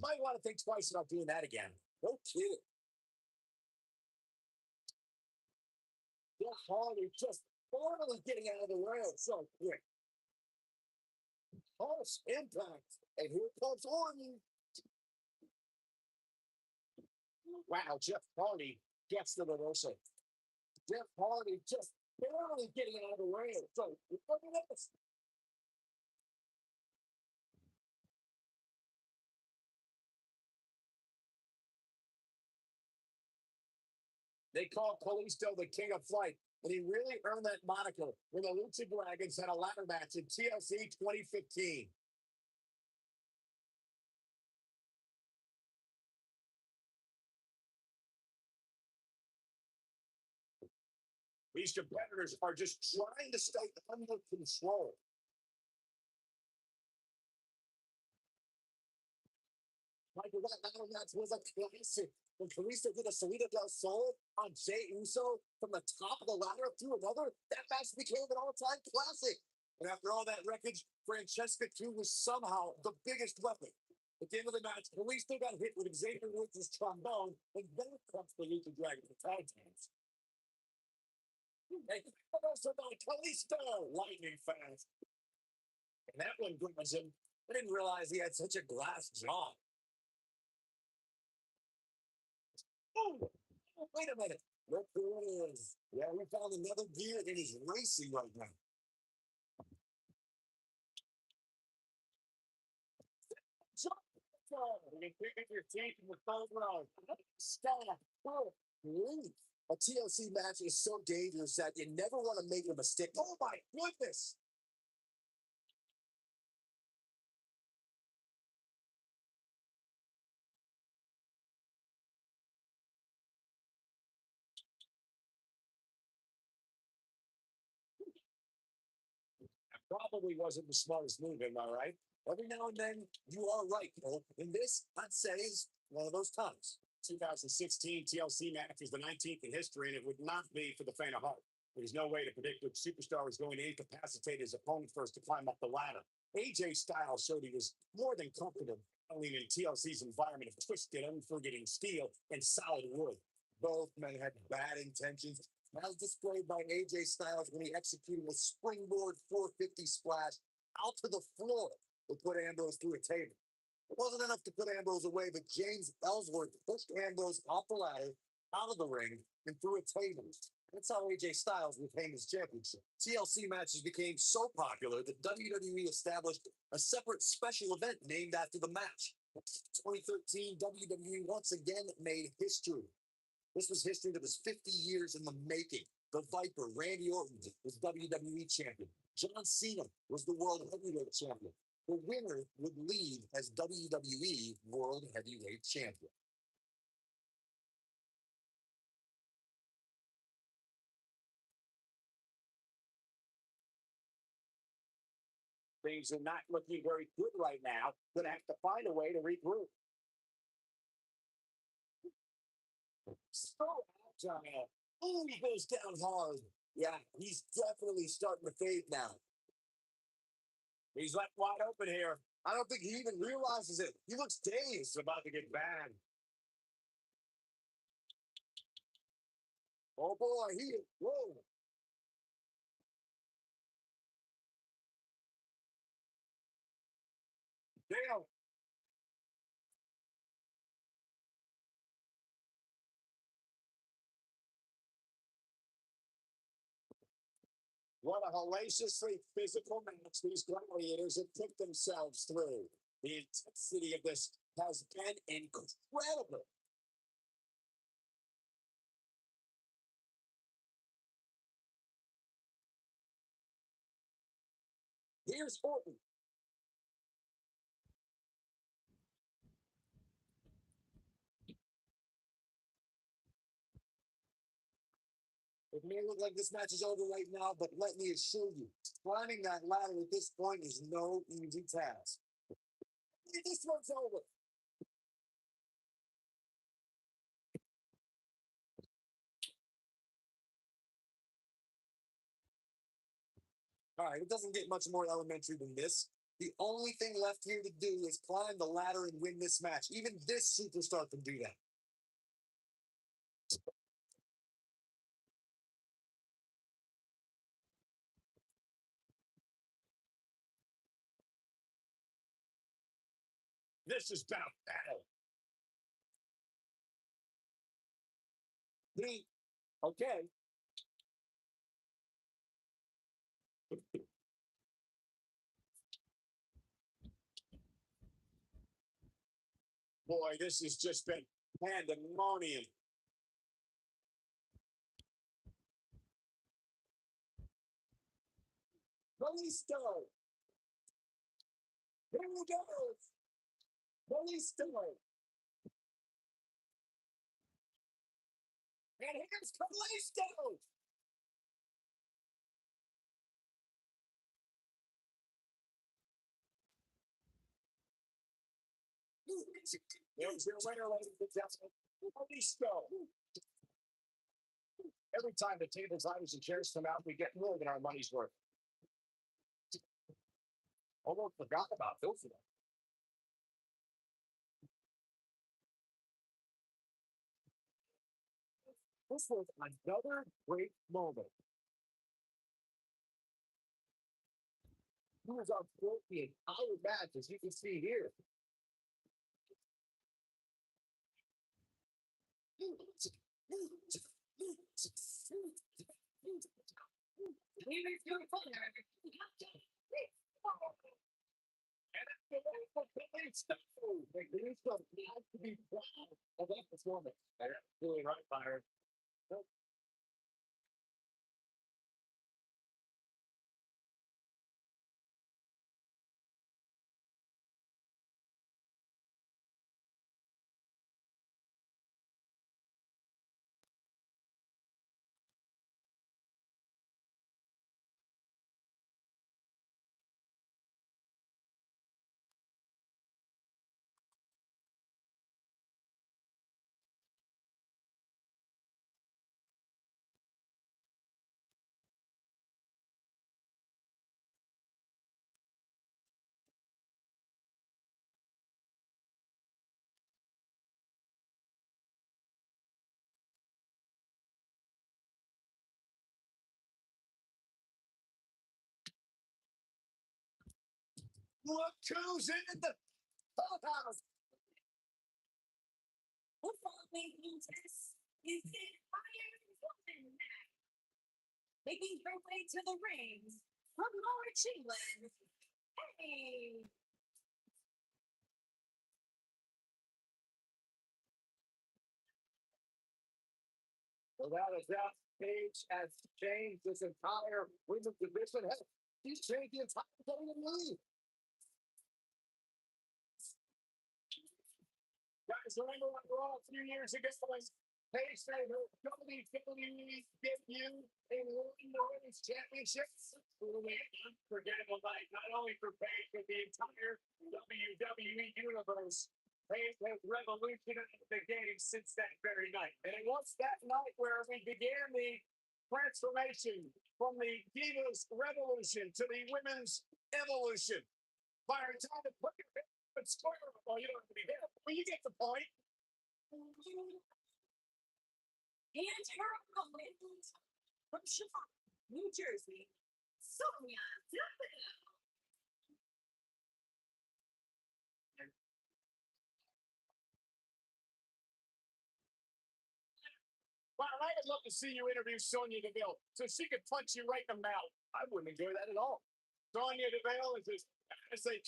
Might want to think twice about doing that again. No kidding. Jeff Hardy just finally getting out of the rail so quick. Harsh impact. And here comes Orton. Wow, Jeff Hardy gets the reversal. Jeff Hardy just barely getting out of the rail. So look at this. They call Kalisto the King of Flight, and he really earned that moniker when the Lucha Dragons had a ladder match in TLC 2015. These competitors are just trying to stay under control. Michael, that ladder match was a classic. When Kalisto did a Salida del Sol on Jey Uso from the top of the ladder up to another, that match became an all-time classic. And after all that wreckage, Francesca 2 was somehow the biggest weapon. At the end of the match, Kalisto got hit with Xavier Woods' trombone, and then comes the Lucha Dragon for tag teams. Hey, also by Kalisto, lightning fast. And that one grabs him. I didn't realize he had such a glass jaw. Oh, wait a minute. Look who it is. Yeah, we found another gear and he's racing right now. You can pick up your teeth in the phone row. Stop. Leave. A TLC match is so dangerous that you never want to make a mistake. Oh my goodness. Probably wasn't the smartest move, am I right? Every now and then, you are right, Cole. And this, I'd say, is one of those times. 2016 TLC match is the 19th in history, and it would not be for the faint of heart. There's no way to predict which superstar is going to incapacitate his opponent first to climb up the ladder. AJ Styles showed he was more than comfortable battling in TLC's environment of twisted, unforgiving steel and solid wood. Both men had bad intentions, as displayed by AJ Styles when he executed a springboard 450 splash out to the floor to put Ambrose through a table. It wasn't enough to put Ambrose away, but James Ellsworth pushed Ambrose off the ladder, out of the ring, and through a table. That's how AJ Styles retained his championship. TLC matches became so popular that WWE established a separate special event named after the match. 2013, WWE once again made history. This was history that was 50 years in the making. The Viper, Randy Orton, was WWE champion. John Cena was the World Heavyweight Champion. The winner would leave as WWE World Heavyweight Champion. Things are not looking very good right now. Gonna have to find a way to regroup. So agile. Oh, he goes down hard. Yeah, he's definitely starting to fade now. He's left wide open here. I don't think he even realizes it. He looks dazed, about to get banned. Oh boy, whoa. Damn. What a hellaciously physical match these gladiators have put themselves through. The intensity of this has been incredible. Here's Orton. It may look like this match is over right now, but let me assure you, climbing that ladder at this point is no easy task. This one's over. All right, it doesn't get much more elementary than this. The only thing left here to do is climb the ladder and win this match. Even this superstar can do that. This is about battle. Okay. Boy, this has just been pandemonium. Balisto. Here we go. Balisto. And here's Balisto. There's your winner, ladies and gentlemen. Balisto. Every time the tables, ladders, and chairs come out, we get more than our money's worth. Almost forgot about Filthy. This was another great moment. He was on the entire match, as you can see here. To be proud of that performance. Absolutely right, Byron. Look who's in the clubhouse. The following contest is the Iron Woman match. Making her way to the ring from Norwich, England. Hey! Without a doubt, Paige has changed this entire women's division. He's changed the entire WWE. Guys, remember what Raw a few years ago? Paige made her WWE debut in winning the women's championship. Truly unforgettable night, not only for Paige, but the entire WWE universe. Paige has revolutionized the game since that very night. And it was that night where we began the transformation from the Divas Revolution to the Women's Evolution. By our time to put your head square, well, you don't have to be there, but you get the point. And her opponent from Chicago, New Jersey, Sonia Deville. Well, I'd love to see you interview Sonya Deville so she could punch you right in the mouth. I wouldn't enjoy that at all. Sonya Deville is as they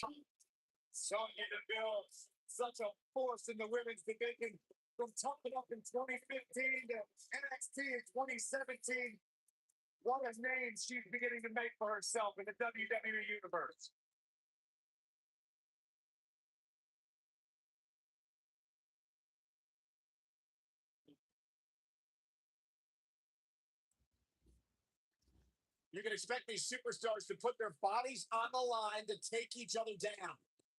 Sonya Deville, such a force in the women's division from Top It Up in 2015 to NXT in 2017. What a name she's beginning to make for herself in the WWE universe. You can expect these superstars to put their bodies on the line to take each other down.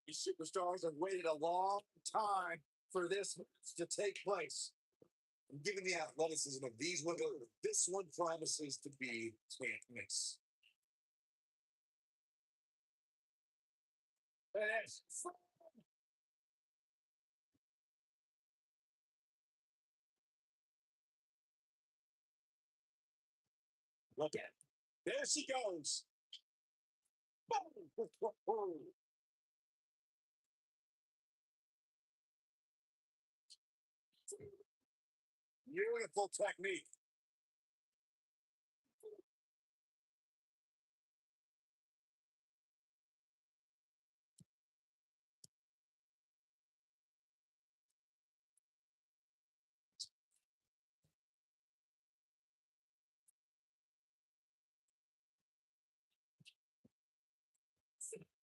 These superstars have waited a long time for this to take place. And given the athleticism of these women, this one promises to be can't miss. Look at it. There she goes. Beautiful technique.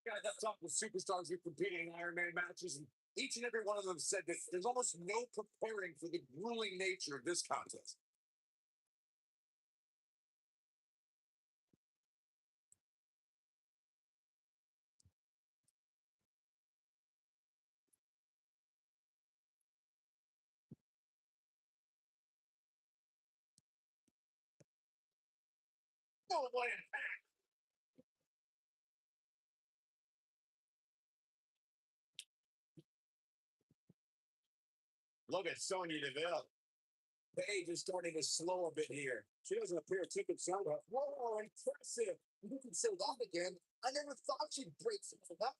Guys, I've talked with superstars who competed in Iron Man matches, and each and every one of them said that there's almost no preparing for the grueling nature of this contest. Oh, boy. Look at Sonya Deville. Paige is starting to slow a bit here. She doesn't appear too concerned. Whoa, impressive. You can say that again. I never thought she'd break something up.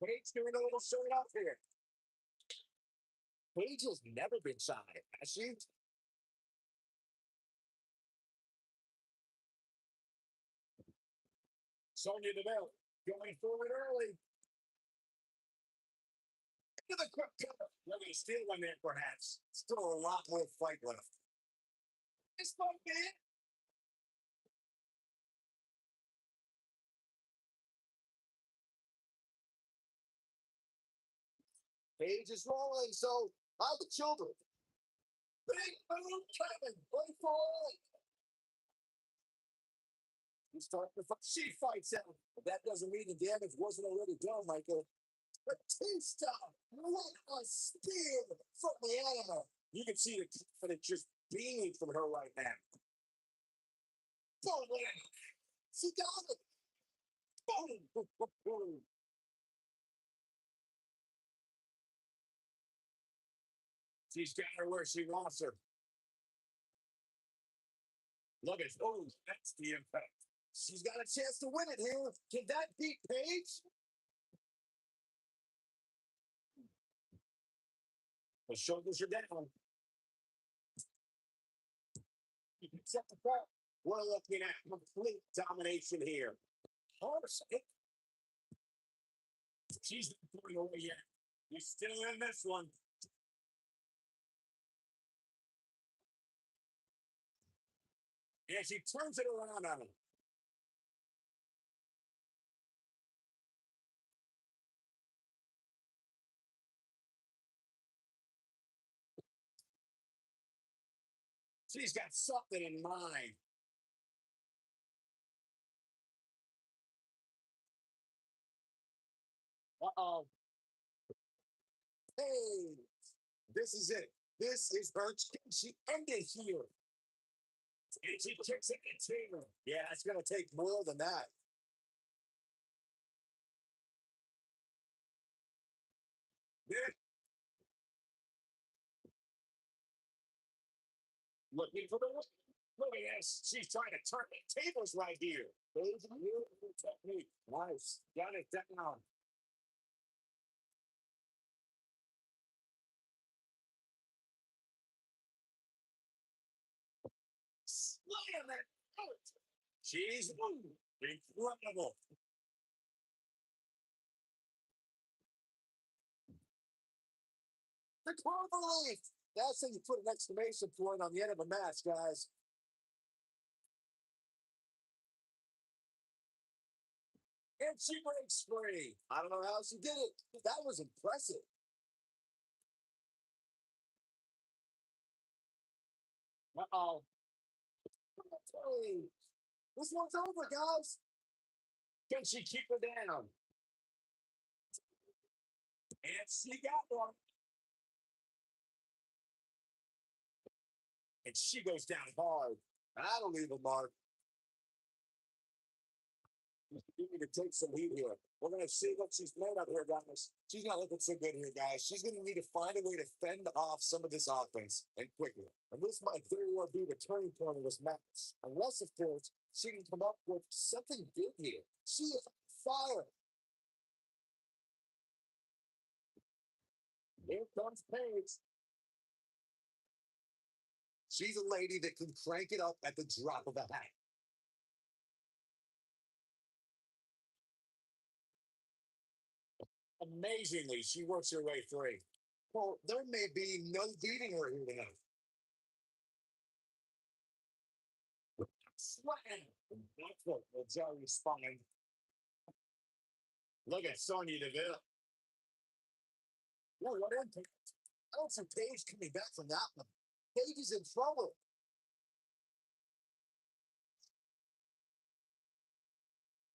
Paige doing a little showing off here. Paige has never been shy, has she? Sonya Deville going forward early. Give a quick cover. Let me steal one there, perhaps. Still a lot more fight left. This fight, man. Paige is rolling, so how the children? Big boom coming. Play for it. He's starting to fight. She fights out. But that doesn't mean the damage wasn't already done, Michael. Batista, what a spear from the animal. You can see the confidence just beaming from her right now. Boom! She got it. Boom! Boom! Boom! Boom. She's got her where she wants her. Look at that's the impact. She's got a chance to win it here. Can that beat Paige? The shoulders are down. You can set the prep. We're looking at complete domination here. She's not going away yet. He's still in this one. Yeah, she turns it around on him. She's got something in mind. Uh-oh. Hey, this is it. This is her chance. She ended here. And she kicks it in two. Yeah, it's going to take more than that. Yeah. Looking for the win. Look at this. She's trying to turn the tables right here. Beautiful technique. Nice. Got it down. Slam it out. She's incredible. The clover leaf. That's how you put an exclamation point on the end of a match, guys. And she breaks free. I don't know how she did it. That was impressive. Uh-oh. Hey, this one's over, guys. Can she keep her down? And she got one. And she goes down hard. That'll leave a mark. You need to take some heat here. We're going to see what she's made of here, guys. She's not looking so good here, guys. She's going to need to find a way to fend off some of this offense and quickly. And this might very well be the turning point of this match. Unless, of course, she can come up with something big here. She is on fire. Here comes Paige. She's a lady that can crank it up at the drop of a hat. Amazingly, she works her way free. Well, there may be no beating her here tonight. Slam! That's what will jar your spine. Look at Sonya Deville. Well, what impact? I don't see Paige coming back from that one. Paige is in trouble.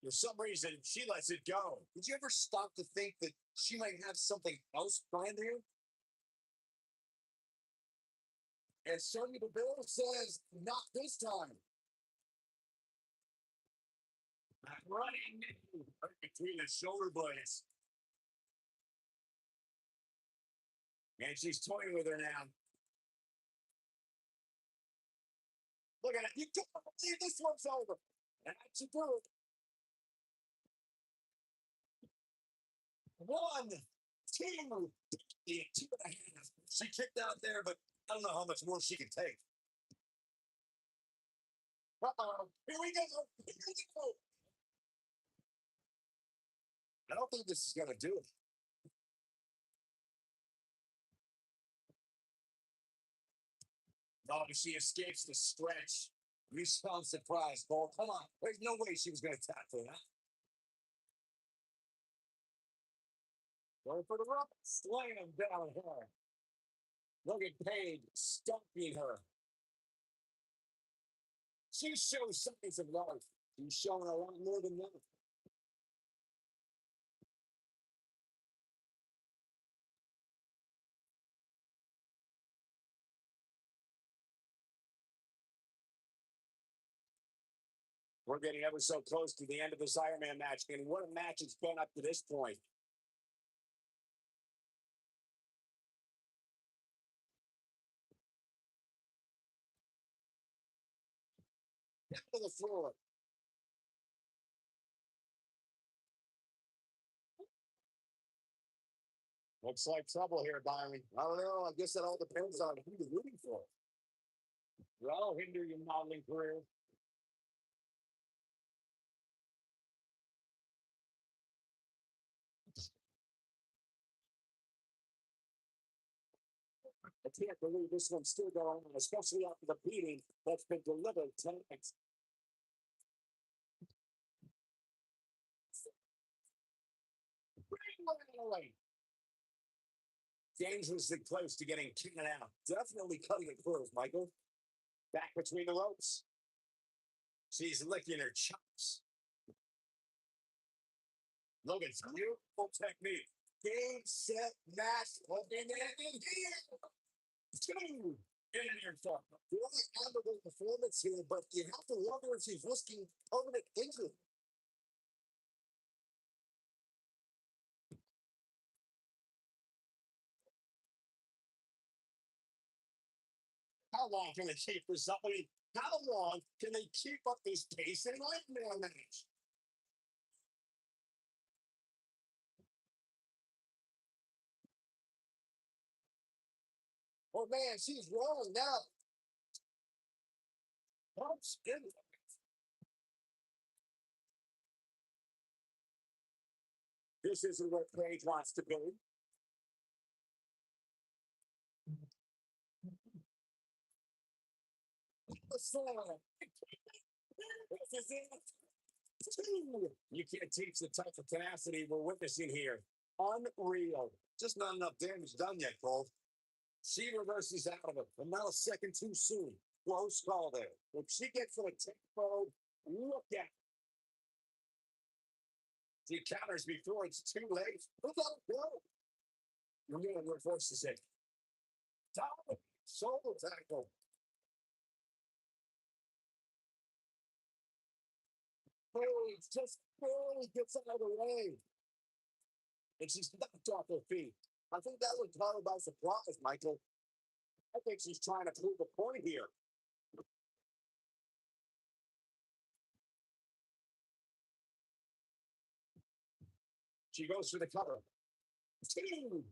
For some reason, she lets it go. Did you ever stop to think that she might have something else planned here? And Sonya Deville says, not this time. Running right between the shoulder blades. And she's toying with her now. Look at it. You can't believe this one's over. And how'd you do it? One, two, yeah, 2.5. She kicked out there, but I don't know how much more she can take. Uh-oh. Here we go. Here we go. I don't think this is going to do it. Oh, she escapes the stretch. You sound surprised, Paul. Come on. There's no way she was going to tap for that. Going for the rope. Slam down her. Look at Paige stomping her. She shows signs of life. She's showing a lot more than that. We're getting ever so close to the end of this Iron Man match, and what a match it's been up to this point. Down to the floor. Looks like trouble here, Byron. I don't know. I guess that all depends on who you're rooting for. That'll hinder your modeling career. I can't believe this one's still going on, especially after the beating that's been delivered tonight. Dangerously close to getting kicked out. Definitely cutting it close, Michael. Back between the ropes. She's licking her chops. Logan's beautiful technique. Game, set, match. Looking at it here. Two. In your thought. Really admirable performance here, but you have to wonder if she's risking permanent injury. How long can they keep this up? I mean, how long can they keep up this pace in nightmare match? Oh man, she's rolling now. Pumps in. This isn't what Paige wants to be. This is it. You can't teach the type of tenacity we're witnessing here. Unreal. Just not enough damage done yet, Cole. She reverses out of it, but not a second too soon. Close call there. If she gets to the tempo, look at it. She counters before it's too late. Look at it go. You're going to reverse it. Down. Shoulder tackle. Paige just barely gets out of the way. And she's knocked off her feet. I think that would caught her by surprise, Michael. I think she's trying to prove a point here. She goes for the cover. Two.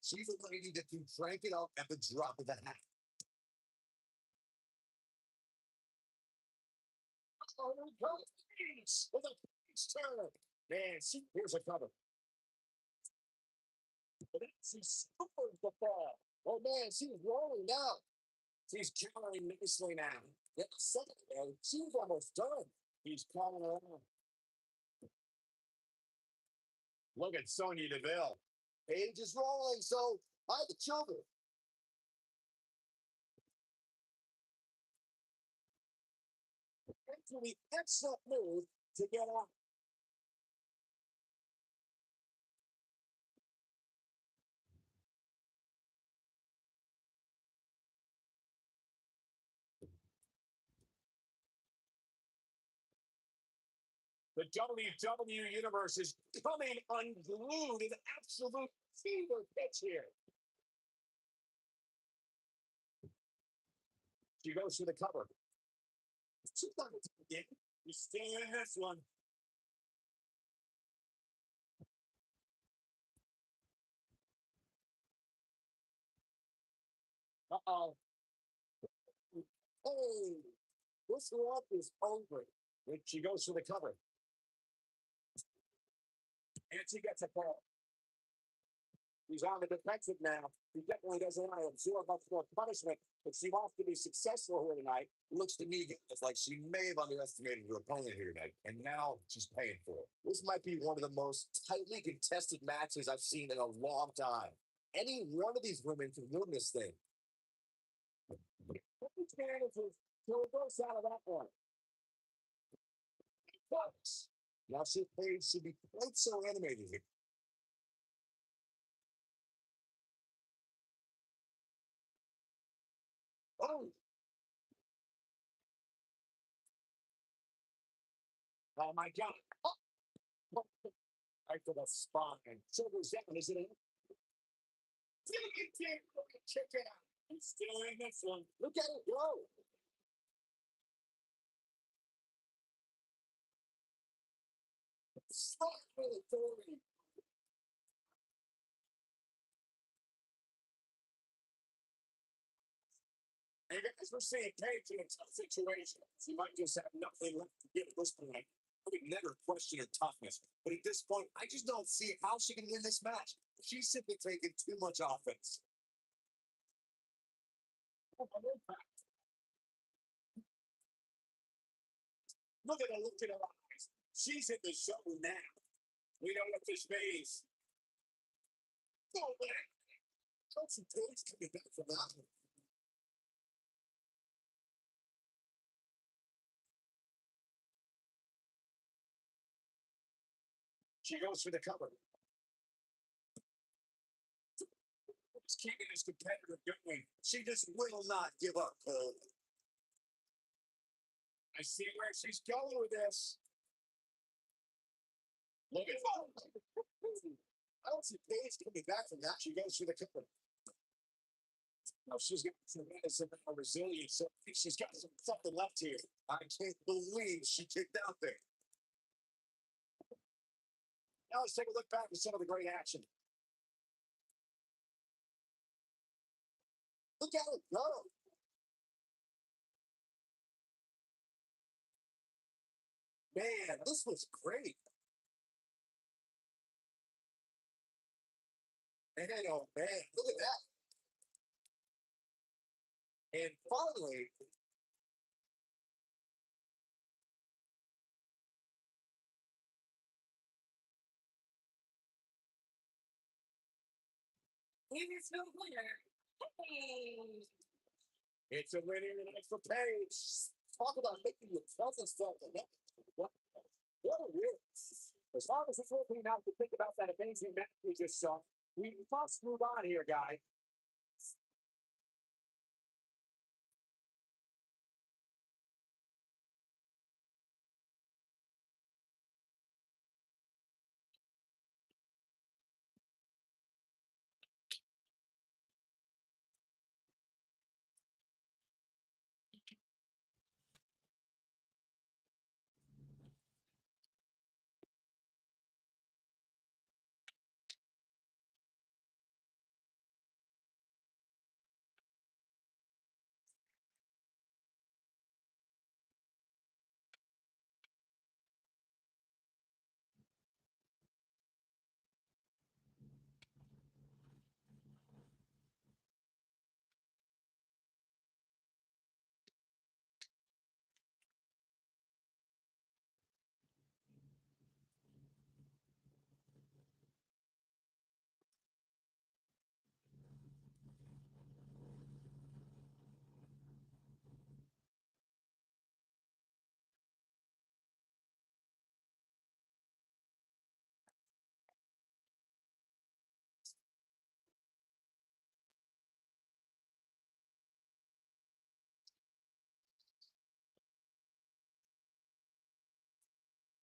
She's a lady that can crank it up at the drop of a hat. Oh, there goes Paige with a Paige turn. Man, here's a cover. But then she scores the ball. Oh man, she's rolling now. She's countering nicely now. Yeah, second, man. She's almost done. He's calling her out. Look at Sonya Deville. Paige is rolling, so I the children. Actually, excellent move to get out. The WWE Universe is coming unglued in absolute fever pitch here. She goes for the cover. She's not again. He's still in this one. Uh-oh. Hey, this walk is over. And she goes for the cover. And she gets a ball. He's on the defensive now. He definitely doesn't want to absorb much more punishment, but she wants to be successful here tonight. Looks to me it's like she may have underestimated her opponent here tonight, and now she's paying for it. This might be one of the most tightly contested matches I've seen in a long time. Any one of these women can win this thing. What the advantages to reverse out of that one? But now she should be quite so animated here. Oh, oh my God. Oh, right to the spine. Shoulders down, isn't it? Check it out. He's still in this one. Look at it go. Stop with authority. And as we're seeing Paige in a tough situation, she might just have nothing left to give at this point. I would never question her toughness, but at this point, I just don't see how she can win this match. She's simply taking too much offense. Look at her look in her eyes. She's in the show now. We know what this means. Oh, man. Coach Paige coming back from that one. She goes for the cover. She's keeping his competitor going. She just will not give up, Cole. I see where she's going with this. Look at I don't see Paige coming back from that. She goes for the cover. No, she's got tremendous amount of resilience. So I think she's got something left here. I can't believe she kicked out there. Now let's take a look back at some of the great action. Look at it go. Man, this was great. Man, oh man, look at that. And finally, Here's no winner. Hey. it's a winner tonight for Paige. Talk about making your presence felt. What a win. As long as it's working out to think about that amazing match we just saw, we must move on here, guys.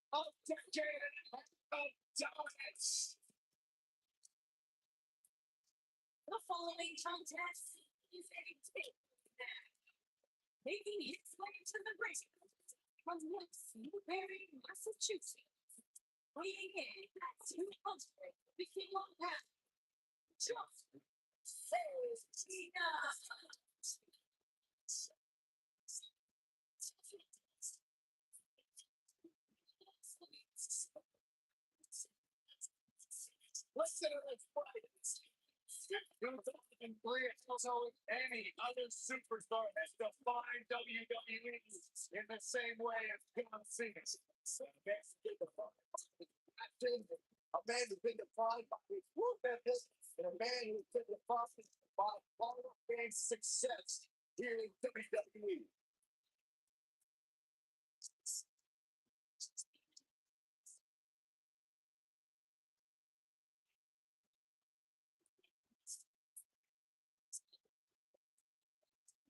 A decade and a half of dominance. The following contest is a tape making its way to the ring from West Newbury, Massachusetts. Weighing in at 200, the King of Pound, just says Tina. Listen to this fight. And also any other superstar has defined WWE in the same way as John Cena. A man who's been defined by his work ethic, and a man who's been defined by Hall of Fame success here in WWE.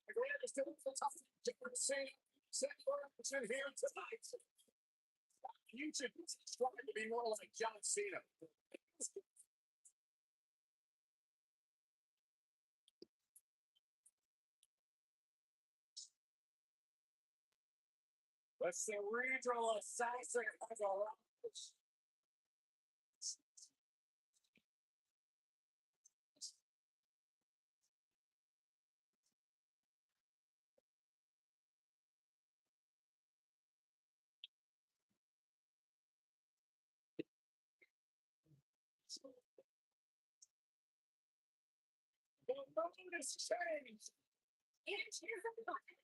The greatest of all time, John Cena, here tonight. You should try to be more like John Cena. The cerebral assassin has arrived. The mood has changed. And here's a fight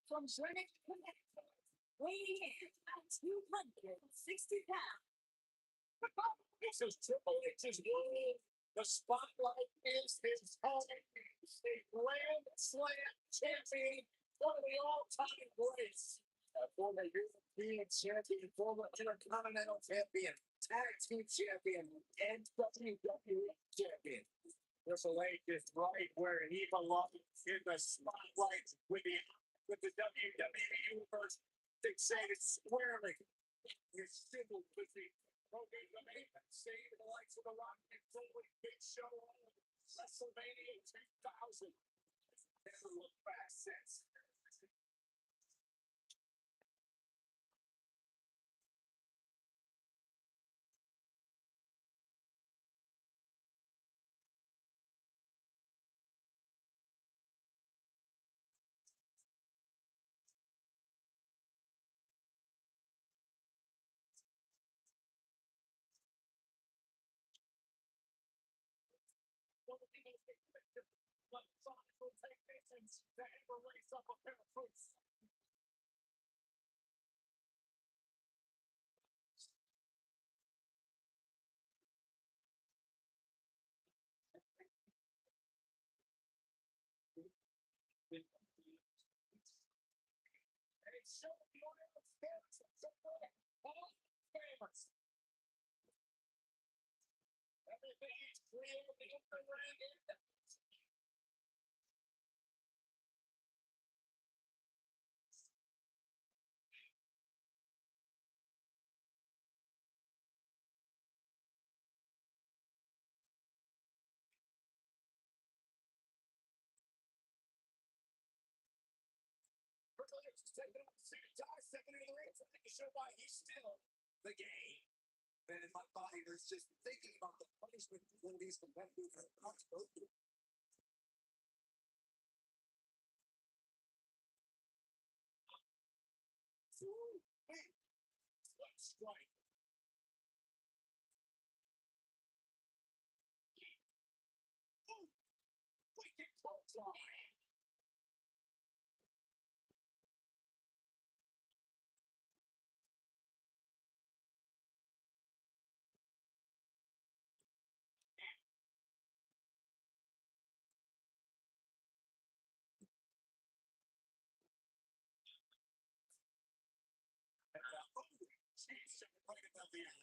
from Greenwich, Connecticut, weighing in at 260 pounds. This is Triple H's rule. The spotlight is his home. He's the Grand Slam champion, one of the all-time greats. Former European champion, former Intercontinental champion. Tag Team Champion and WWE Champion. Triple H is right where he belongs in the spotlight with the WWE Universe fixated squarely. His civil pussy. Broken the main save the likes of the Rock and Foley Big Show on WrestleMania 2000. Never looked back since. One of the most effective methodical technicians to ever lace up a pair of boots. And it showed the audience fans all famous. Everything is clear in the ring. Triple H is taking up the same time, stepping into the ring, trying to show why he's still the game. And in my body, there's just thinking about the punishment when these competitors are not supposed to. Wait, let's strike. Wicked clothesline. Jeez, right above the eye.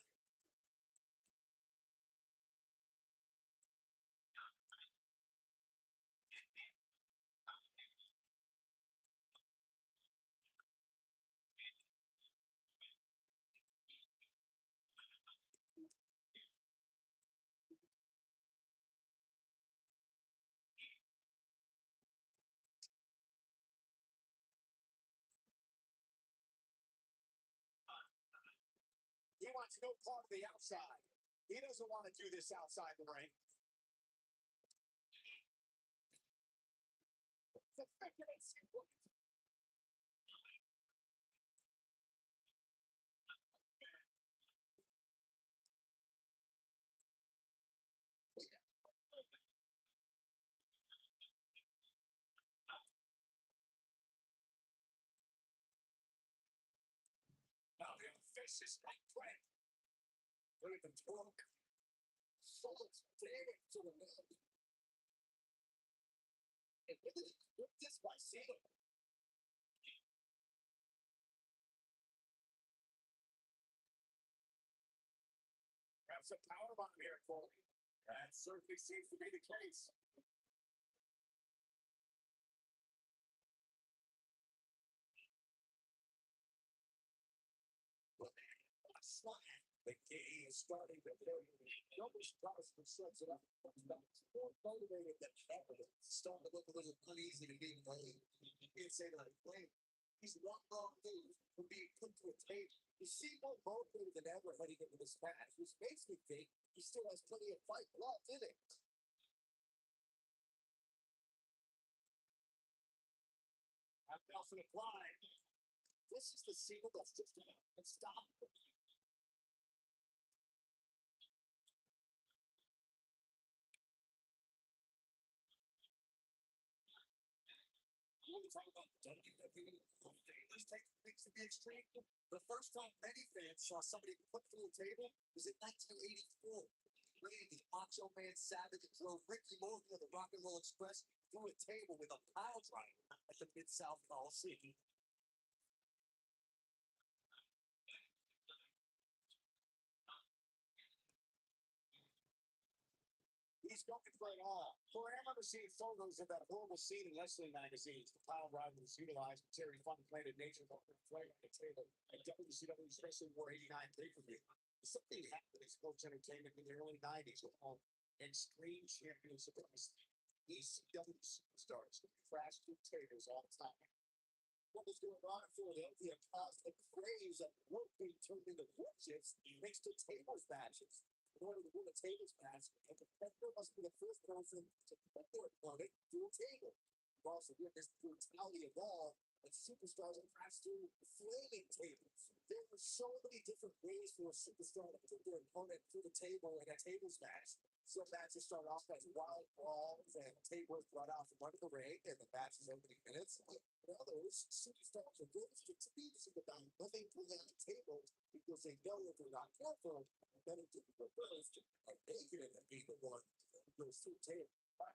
He wants no part of the outside. He doesn't want to do this outside the ring. It's a figure sequence. Now the vicious like bread. Look at the torque. So much damage to the man. And look at this by seeing. Grabs a power bomb here, Corey. That certainly seems to be the case. Slide. The game is starting to play. Nobody tries to set it up. More motivated than ever. Starting to look a little uneasy and being late. You can't say that I'm playing. He's one wrong move from being put to a tape. You see more motivated than ever heading into this match, which makes me think he still has plenty of fight left in it. That Nelson applied. This is the single that's just unstoppable. Talk about WWE. Let's take things to the extreme. The first time many fans saw somebody put through a table was in 1984. Randy Macho Man Savage drove Ricky Morgan of the Rock and Roll Express through a table with a pile driver at the Mid South Coliseum. He's going for it all. For I remember seeing photos of that horrible scene in wrestling magazines. The pile driver was utilized with Terry Funk planted nature flag on the table at WCW's Wrestling War 89 pay-per-view. Something happened in sports entertainment in the early 90s with all extreme champions of ECW superstars who crashed through tables all the time. What was going on in Philadelphia caused a craze of work being turned into wood chips next to tables matches. In order to win a tables match, a competitor must be the first person to put their opponent through a table. We've also witnessed the brutality of all as superstars have crashed through flaming tables. There are so many different ways for a superstar to put their opponent through the table in a tables match. Some matches start off as wild brawls and tables brought out from under the ring, and the match is opening minutes. In others, superstars are very strategic about nothing pulling on the table because they know if they're not careful, then it could go first, and they could end up being the one who goes through the table.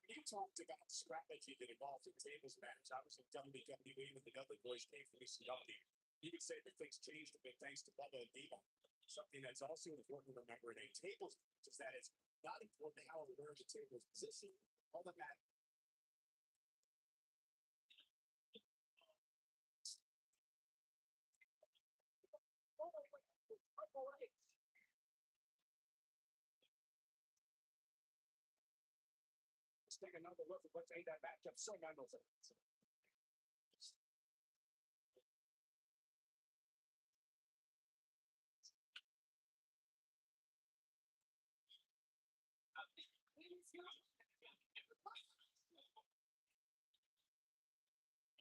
You talked about strategy that involves in tables match. I was in WWE when the other boys came from ECW. You could say that things changed a bit thanks to Bubba and Diva. Something that's also important to remember in a tables match is that it's not important how or where the table is positioned. All that matters. Let's take another look at what's made that matchup so memorable.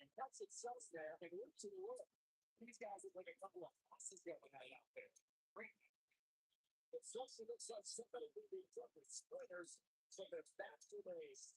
And cuts itself there and loops in the world. These guys look like a couple of bosses going out there. Great. It also looks like somebody moving from the splitters so they're faster race.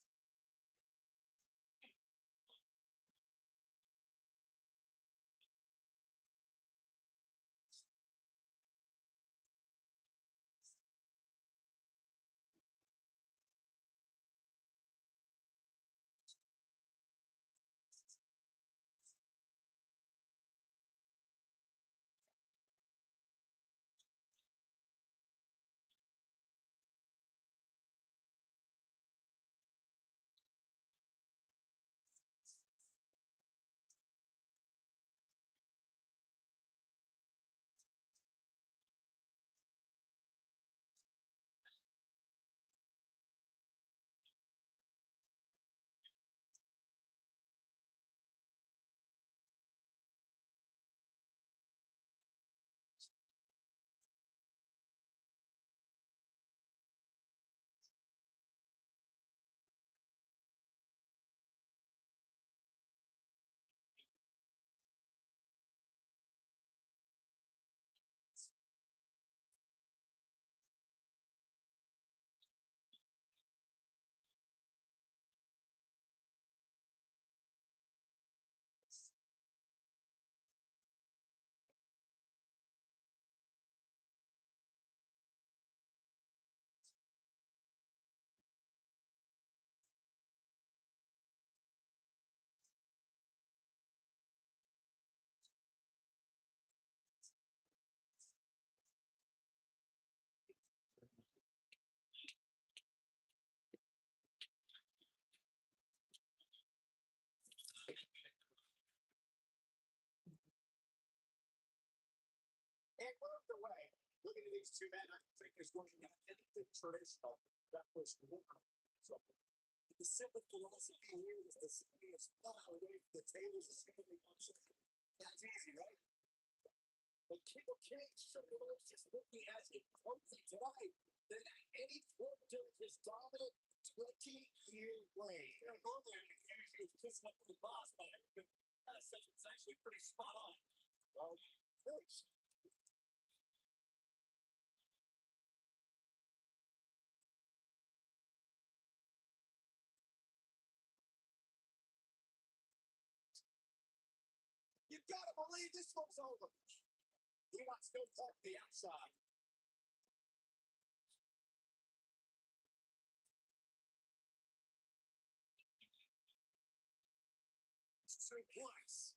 And moved away. Looking at these two men, I think there's going to be anything traditional that was wrong. So the simple philosophy here is the city is far away from the tables is going to be function. That's easy, right? But Kill Cage certainly just looking at it closely tonight than any point during his dominant 20-year reign. You know, normally I can usually kissing up to the boss, but it's actually pretty spot on. Well, thanks. You gotta believe this one's over. He wants to go talk the outside. Twice.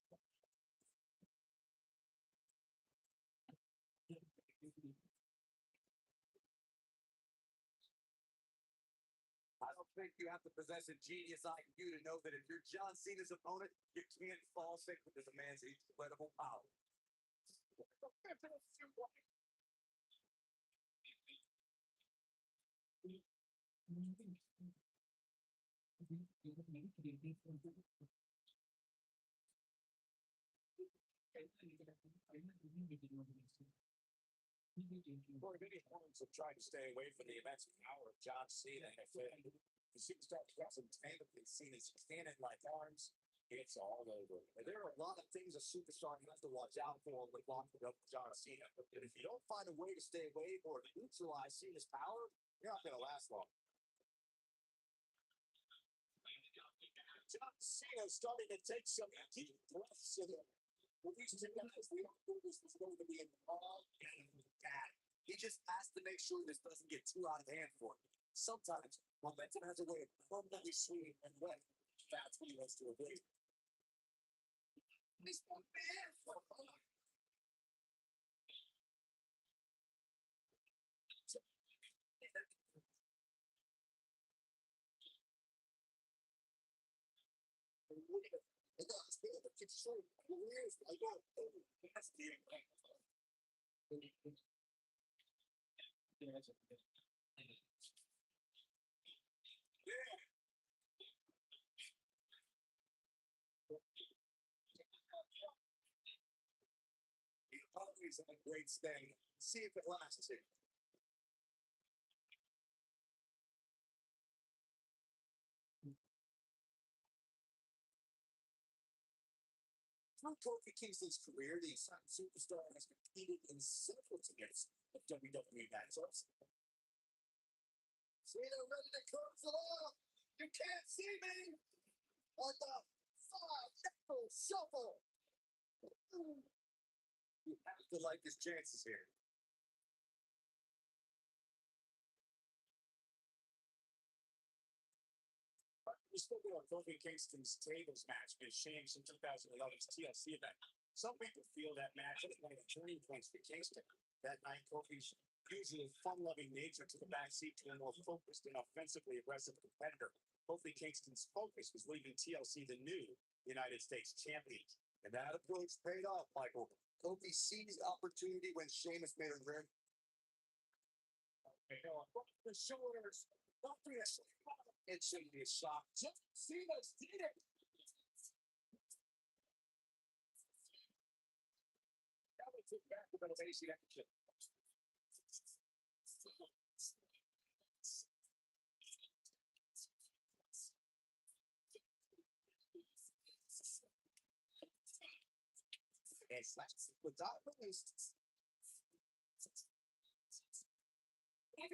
think you have to possess a genius IQ to know that if you're John Cena's opponent, you can't fall sick with this man's incredible power. Boy, many opponents have tried to stay away from the immense power of John Cena. And if the superstar doesn't tangibly seen his cannon-like arms, it's all over. And there are a lot of things a superstar has to watch out for when locking up with John Cena. And if you don't find a way to stay away or neutralize Cena's power, you're not going to last long. John Cena starting to take some deep breaths in it. With these two guys, we don't think this is going to be a long game with that. He just has to make sure this doesn't get too out of hand for him. Sometimes momentum has a way of permanently swinging and wet. That's what he wants to avoid. This one man for always a great thing. See if it lasts here. Through Kofi Kingston's career, the exciting superstar has competed in several tiers of WWE matchups. Cena ready to close it off. You can't see me on the five-nickel shuffle. You have to like his chances here. We spoke about Kofi Kingston's tables match against Sheamus in 2011's TLC event. Some people feel that match was one of the turning points for Kingston. That night, Kofi's usually fun-loving nature took a backseat to a more focused and offensively aggressive competitor. Kofi Kingston's focus was leaving TLC the new United States champion. And that approach paid off, Michael. Kofi seized opportunity when Sheamus made a ring. The shoulders. It shouldn't be a shock. Just Cena's did it. That would take back the basic action. And slaps without release. And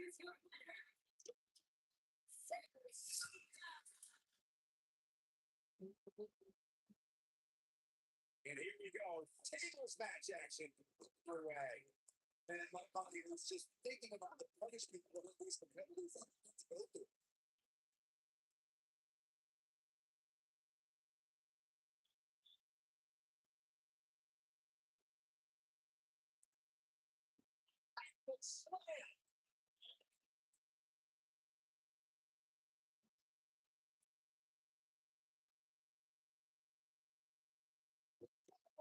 here we go, tables match action for and my body was just thinking about the punishment that these competitors have to go through. Slam!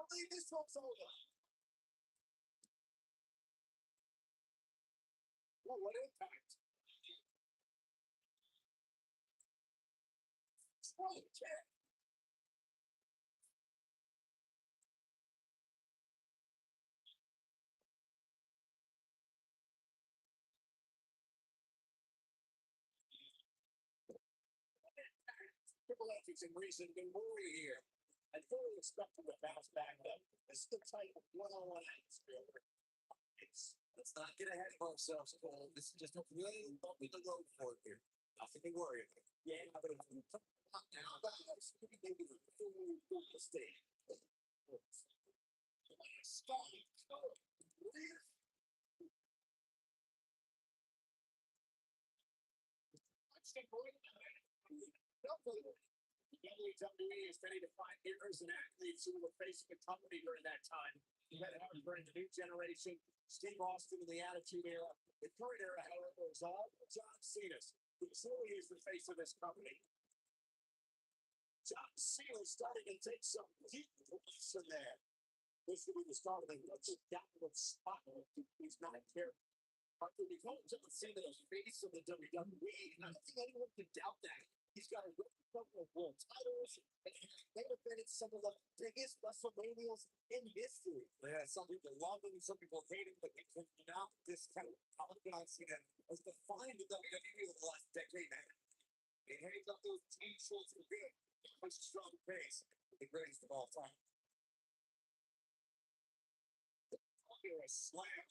I believe this one's over. Well, what impact? Holy shit! Triple H is in reason to worry here. I fully expect him to bounce back up. This is the type of one-on-one atmosphere. Let's not get ahead of ourselves, Cole. This is just a really bumpy the road for here. Nothing to worry about. Yeah, but if you come out now, that's maybe the full mistake. Stop. WWE is ready to find heroes and athletes who were facing a company during that time. Bret Hart during the new generation, Steve Austin in the Attitude Era. The current era, however, is all John Cena's. He's Cena is the face of this company. John Cena starting to take some deep breaths in there. This will be the start of a downward spiral. He's not careful. But when you call John Cena the face of the WWE, I don't think anyone can doubt that. He's got a couple of world titles and they have been at some of the biggest WrestleManias in history. Yeah, some people love him, some people hate him, but now this kind of John Cena has defined the WWE over the last decade, man. He hangs up those team shorts and big, a strong face, the greatest of all time. Here a slam.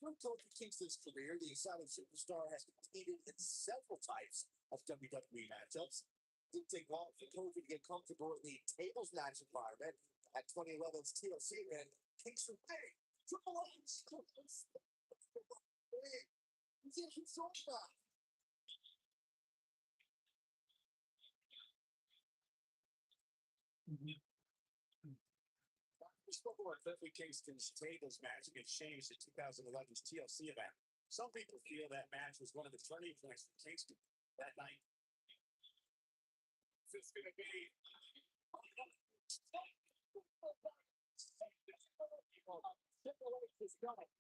Through Kofi Kingston's career, the exciting superstar has competed in several types of WWE matchups. It didn't take long for Kofi to get comfortable in the tables match environment at 2011's TLC event. Kingston, hey, Triple H, he's so fast. We spoke about Kofi Kingston's tables match against Sheamus at 2011's TLC event. Some people feel that match was one of the turning points for Kingston that night. It's going to be Triple H is coming.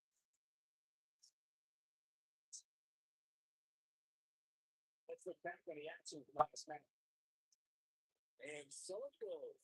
Let's look back on the action from last night. And so it goes.